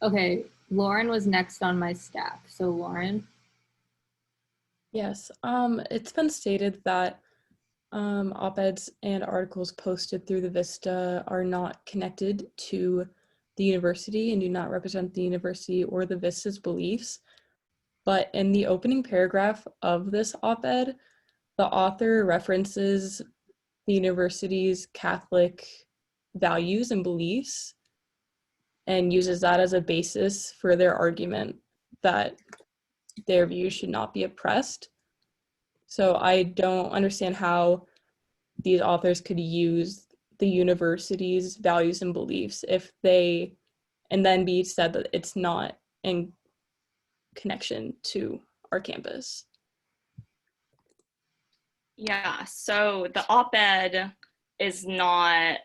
Okay, Lauren was next on my stack. So Lauren? Yes, it's been stated that op-eds and articles posted through the Vista are not connected to the university and do not represent the university or the Vista's beliefs. But in the opening paragraph of this op-ed, the author references the university's Catholic values and beliefs and uses that as a basis for their argument that their views should not be oppressed. So I don't understand how these authors could use the university's values and beliefs if they, and then be said that it's not in connection to our campus. Yeah, so the op-ed is not,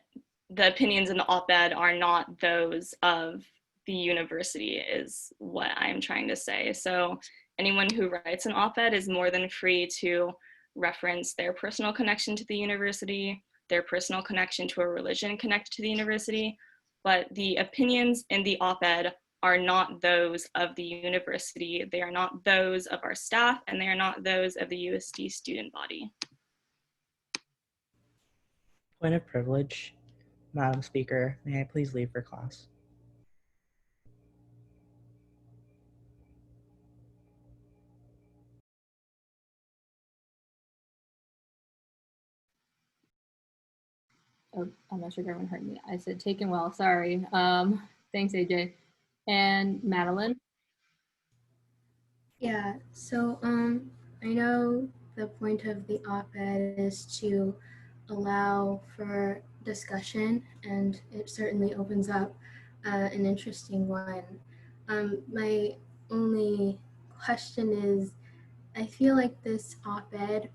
the opinions in the op-ed are not those of the university, is what I'm trying to say. So anyone who writes an op-ed is more than free to reference their personal connection to the university, their personal connection to a religion connected to the university, but the opinions in the op-ed are not those of the university. They are not those of our staff, and they are not those of the USD student body. Point of privilege, Madam Speaker, may I please leave for class? Oh, I'm not sure if everyone heard me. I said taken well, sorry. Thanks, AJ. And Madeline? Yeah, so I know the point of the op-ed is to allow for discussion, and it certainly opens up an interesting one. My only question is, I feel like this op-ed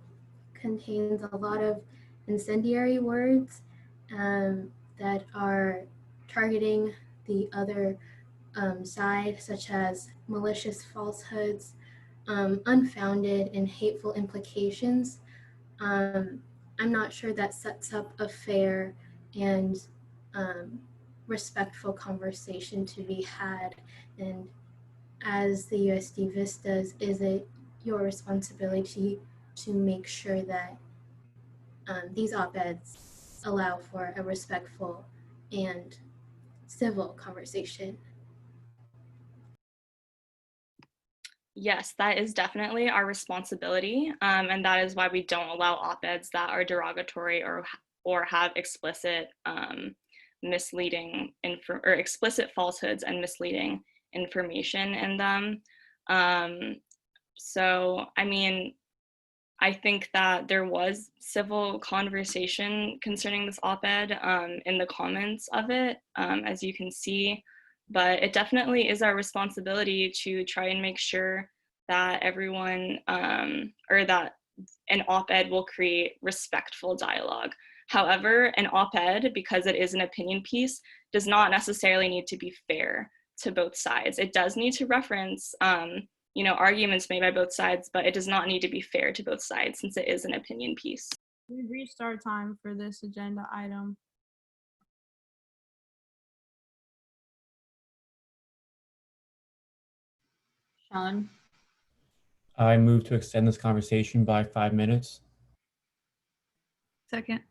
contains a lot of incendiary words that are targeting the other side, such as malicious falsehoods, unfounded and hateful implications. I'm not sure that sets up a fair and respectful conversation to be had. And as the USD Vistas, is it your responsibility to make sure that these op-eds allow for a respectful and civil conversation? Yes, that is definitely our responsibility, and that is why we don't allow op-eds that are derogatory or have explicit misleading or explicit falsehoods and misleading information in them. So, I mean, I think that there was civil conversation concerning this op-ed in the comments of it, as you can see. But it definitely is our responsibility to try and make sure that everyone, or that an op-ed will create respectful dialogue. However, an op-ed, because it is an opinion piece, does not necessarily need to be fair to both sides. It does need to reference, arguments made by both sides, but it does not need to be fair to both sides since it is an opinion piece. We've reached our time for this agenda item. Sean? I move to extend this conversation by 5 minutes. Second.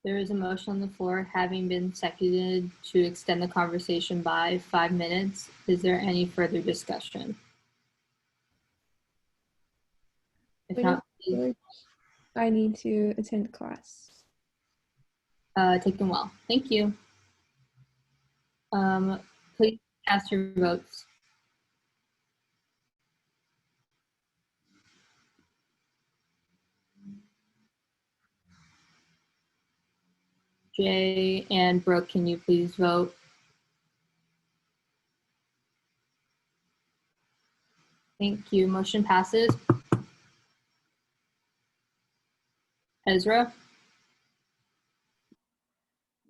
There is a motion on the floor having been seconded to extend the conversation by 5 minutes. Is there any further discussion? If not, please, I need to attend class. taken well. Thank you. Please cast your votes. Jay and Brooke, can you please vote? Thank you. Motion passes. Ezra?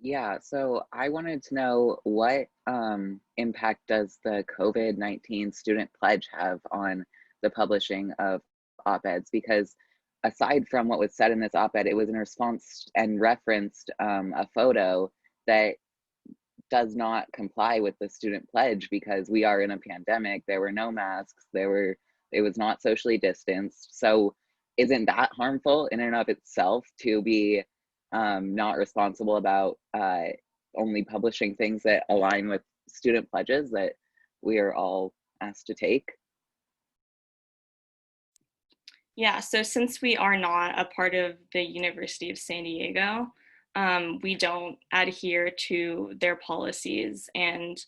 Yeah, so I wanted to know what impact does the COVID-19 student pledge have on the publishing of op-eds? Because aside from what was said in this op-ed, it was in response and referenced a photo that does not comply with the student pledge because we are in a pandemic. There were no masks. It was not socially distanced. So isn't that harmful in and of itself to be not responsible about only publishing things that align with student pledges that we are all asked to take? Yeah, so since we are not a part of the University of San Diego, we don't adhere to their policies, and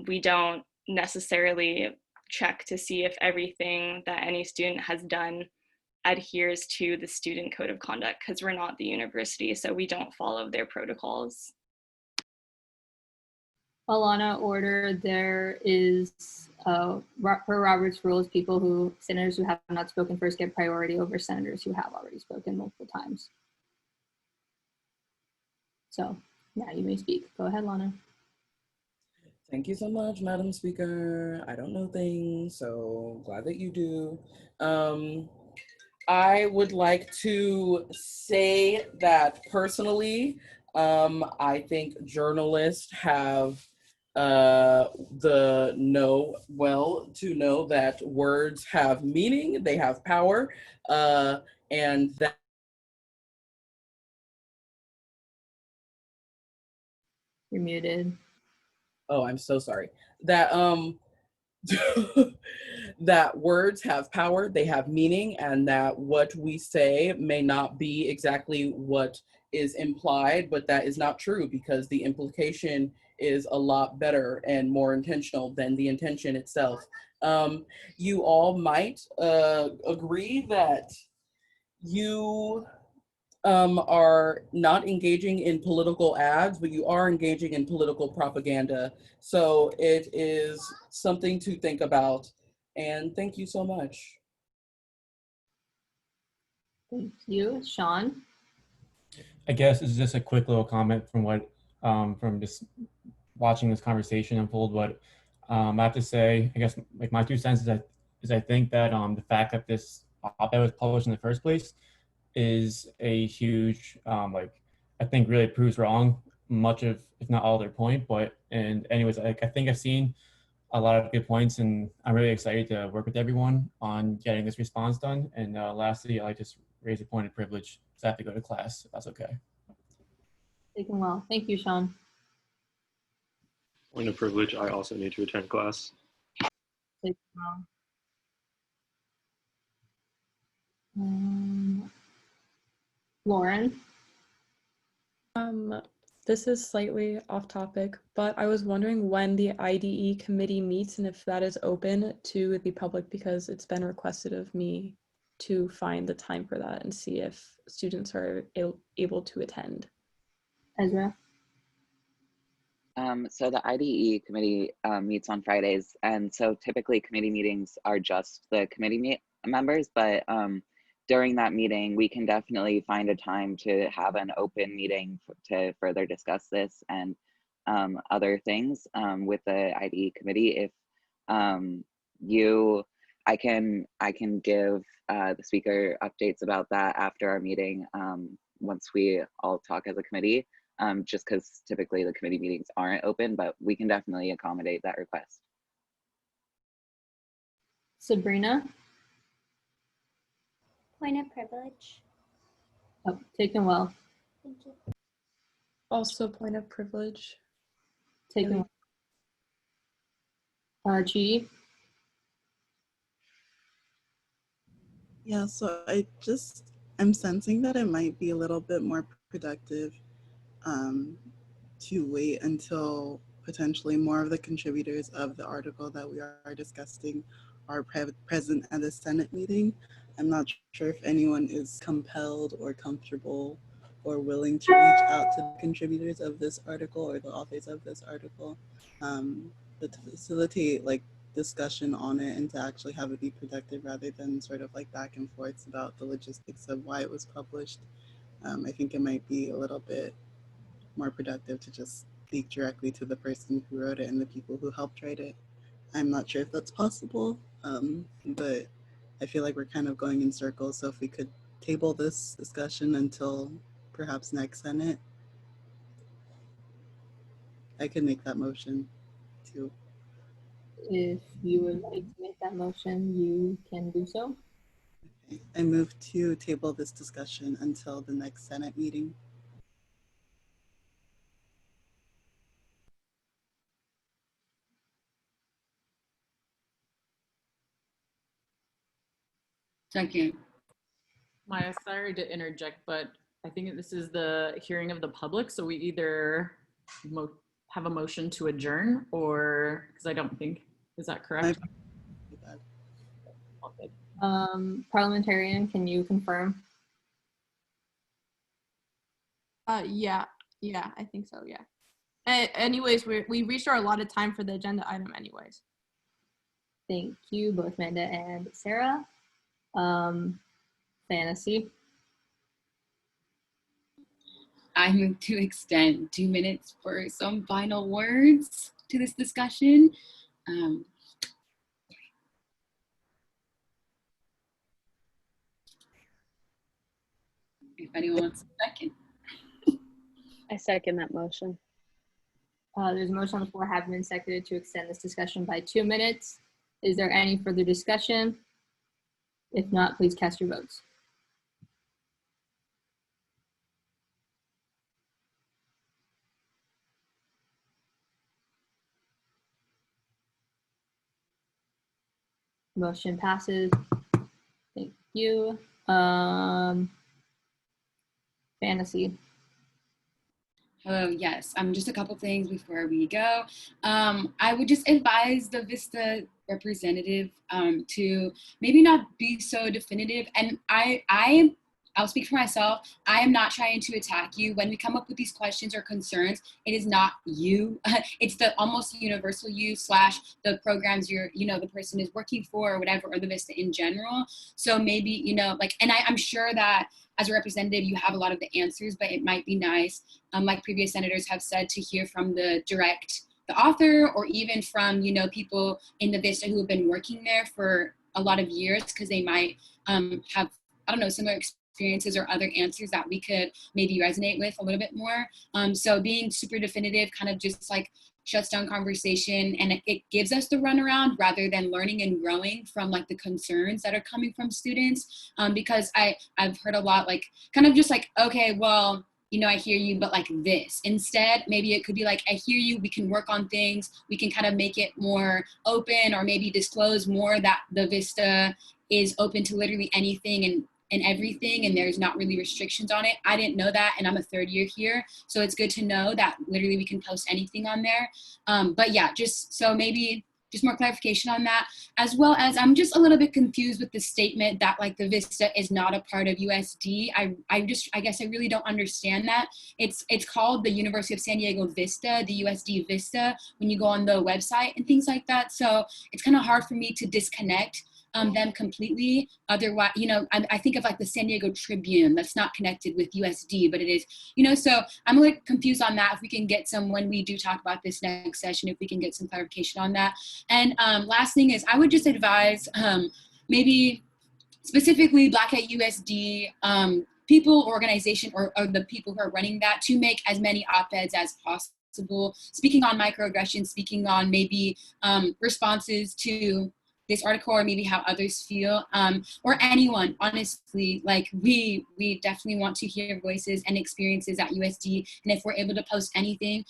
we don't necessarily check to see if everything that any student has done adheres to the student code of conduct, because we're not the university, so we don't follow their protocols. Alana, order, there is, per Robert's rules, senators who have not spoken first get priority over senators who have already spoken multiple times. So now you may speak. Go ahead, Lana. Thank you so much, Madam Speaker. I don't know things, so glad that you do. I would like to say that personally, I think journalists have to know that words have meaning, they have power, and that. You're muted. Oh, I'm so sorry. That that words have power, they have meaning, and that what we say may not be exactly what is implied, but that is not true because the implication is a lot better and more intentional than the intention itself. You all might agree that you are not engaging in political ads, but you are engaging in political propaganda. So it is something to think about. And thank you so much. Thank you. Sean? I guess it's just a quick little comment from what, from just watching this conversation unfold. What I have to say, I guess, like my 2 cents is I think that the fact that this op-ed was published in the first place is a huge, I think really proves wrong much of, if not all, their point. But, and anyways, I think I've seen a lot of good points, and I'm really excited to work with everyone on getting this response done. And lastly, I just raise a point of privilege, so I have to go to class, if that's okay. Taken well. Thank you, Sean. Point of privilege, I also need to attend class. Taken well. Lauren? This is slightly off topic, but I was wondering when the IDE committee meets and if that is open to the public, because it's been requested of me to find the time for that and see if students are able to attend. Ezra? So the IDE committee meets on Fridays, and so typically committee meetings are just the committee members, but during that meeting, we can definitely find a time to have an open meeting to further discuss this and other things with the IDE committee. If I can give the speaker updates about that after our meeting once we all talk as a committee, just because typically the committee meetings aren't open, but we can definitely accommodate that request. Sabrina? Point of privilege. Oh, taken well. Thank you. Also point of privilege. Taken well. Chi? Yeah, so I'm sensing that it might be a little bit more productive to wait until potentially more of the contributors of the article that we are discussing are present at the Senate meeting. I'm not sure if anyone is compelled or comfortable or willing to reach out to the contributors of this article or the authors of this article, but to facilitate like discussion on it and to actually have it be productive rather than sort of like back and forths about the logistics of why it was published. I think it might be a little bit more productive to just speak directly to the person who wrote it and the people who helped write it. I'm not sure if that's possible, but I feel like we're kind of going in circles. So if we could table this discussion until perhaps next Senate, I could make that motion too. If you would like to make that motion, you can do so. I move to table this discussion until the next Senate meeting. Second. Maya, sorry to interject, but I think this is the hearing of the public, so we either have a motion to adjourn or, because I don't think, is that correct? Parliamentarian, can you confirm? Yeah, I think so, yeah. Anyways, we reached our allotted time for the agenda item anyways. Thank you, both Amanda and Sarah. Fantasy. I move to extend 2 minutes for some final words to this discussion. If anyone wants a second. I second that motion. There's a motion on the floor having been seconded to extend this discussion by 2 minutes. Is there any further discussion? If not, please cast your votes. Motion passes. Thank you. Fantasy. Hello, yes. Just a couple things before we go. I would just advise the Vista representative to maybe not be so definitive. And I'll speak for myself. I am not trying to attack you. When we come up with these questions or concerns, it is not you. It's the almost universal you / the programs the person is working for or whatever, or the Vista in general. So maybe, and I'm sure that as a representative, you have a lot of the answers, but it might be nice, like previous senators have said, to hear from the author, or even from, people in the Vista who have been working there for a lot of years, because they might have, similar experiences or other answers that we could maybe resonate with a little bit more. So being super definitive kind of just shuts down conversation, and it gives us the runaround rather than learning and growing from the concerns that are coming from students. Because I've heard a lot okay, well, I hear you, but this. Instead, maybe it could be I hear you, we can work on things, we can kind of make it more open, or maybe disclose more that the Vista is open to literally anything and everything, and there's not really restrictions on it. I didn't know that, and I'm a third year here, so it's good to know that literally we can post anything on there. But yeah, so maybe just more clarification on that, as well as I'm just a little bit confused with the statement that the Vista is not a part of USD. I guess I really don't understand that. It's called the University of San Diego Vista, the USD Vista, when you go on the website and things like that. So it's kind of hard for me to disconnect them completely. Otherwise, I think of the San Diego Tribune, that's not connected with USD, but it is, so I'm a little confused on that. If we can get when we do talk about this next session, if we can get some clarification on that. And last thing is, I would just advise maybe specifically Black at USD people, organization, or the people who are running that, to make as many op-eds as possible, speaking on microaggressions, speaking on maybe responses to this article, or maybe how others feel, or anyone, honestly. We definitely want to hear voices and experiences at USD, and if we're able to post anything,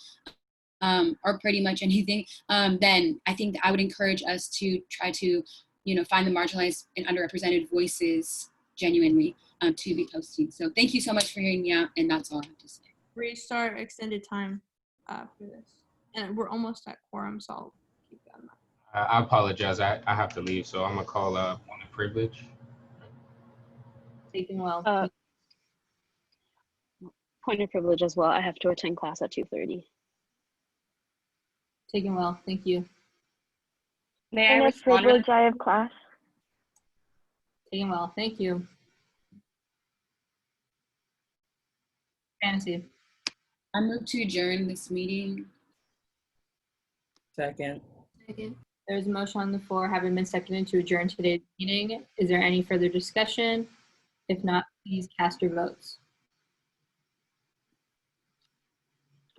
or pretty much anything, then I think that I would encourage us to try to, find the marginalized and underrepresented voices genuinely to be posting. So thank you so much for hearing me out, and that's all I have to say. Restart extended time for this, and we're almost at quorum, so I'll keep that in mind. I apologize. I have to leave, so I'm gonna call point of privilege. Taken well. Point of privilege as well. I have to attend class at 2:30. Taken well. Thank you. May I Point of respond? privilege, I have class. Taken well. Thank you. Fantasy. I move to adjourn this meeting. Second. There's a motion on the floor having been seconded to adjourn today's meeting. Is there any further discussion? If not, please cast your votes.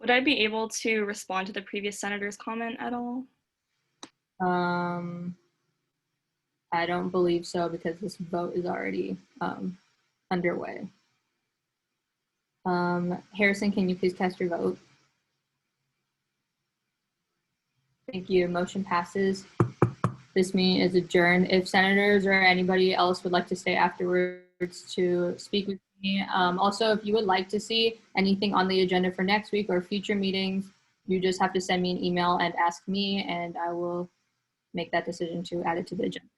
Would I be able to respond to the previous senator's comment at all? I I don't believe so because this vote is already underway. Harrison, can you please cast your vote? Thank you. Motion passes. This meeting is adjourned. If senators or anybody else would like to stay afterwards to speak with me. Also, if you would like to see anything on the agenda for next week or future meetings, you just have to send me an email and ask me, and I will make that decision to add it to the agenda.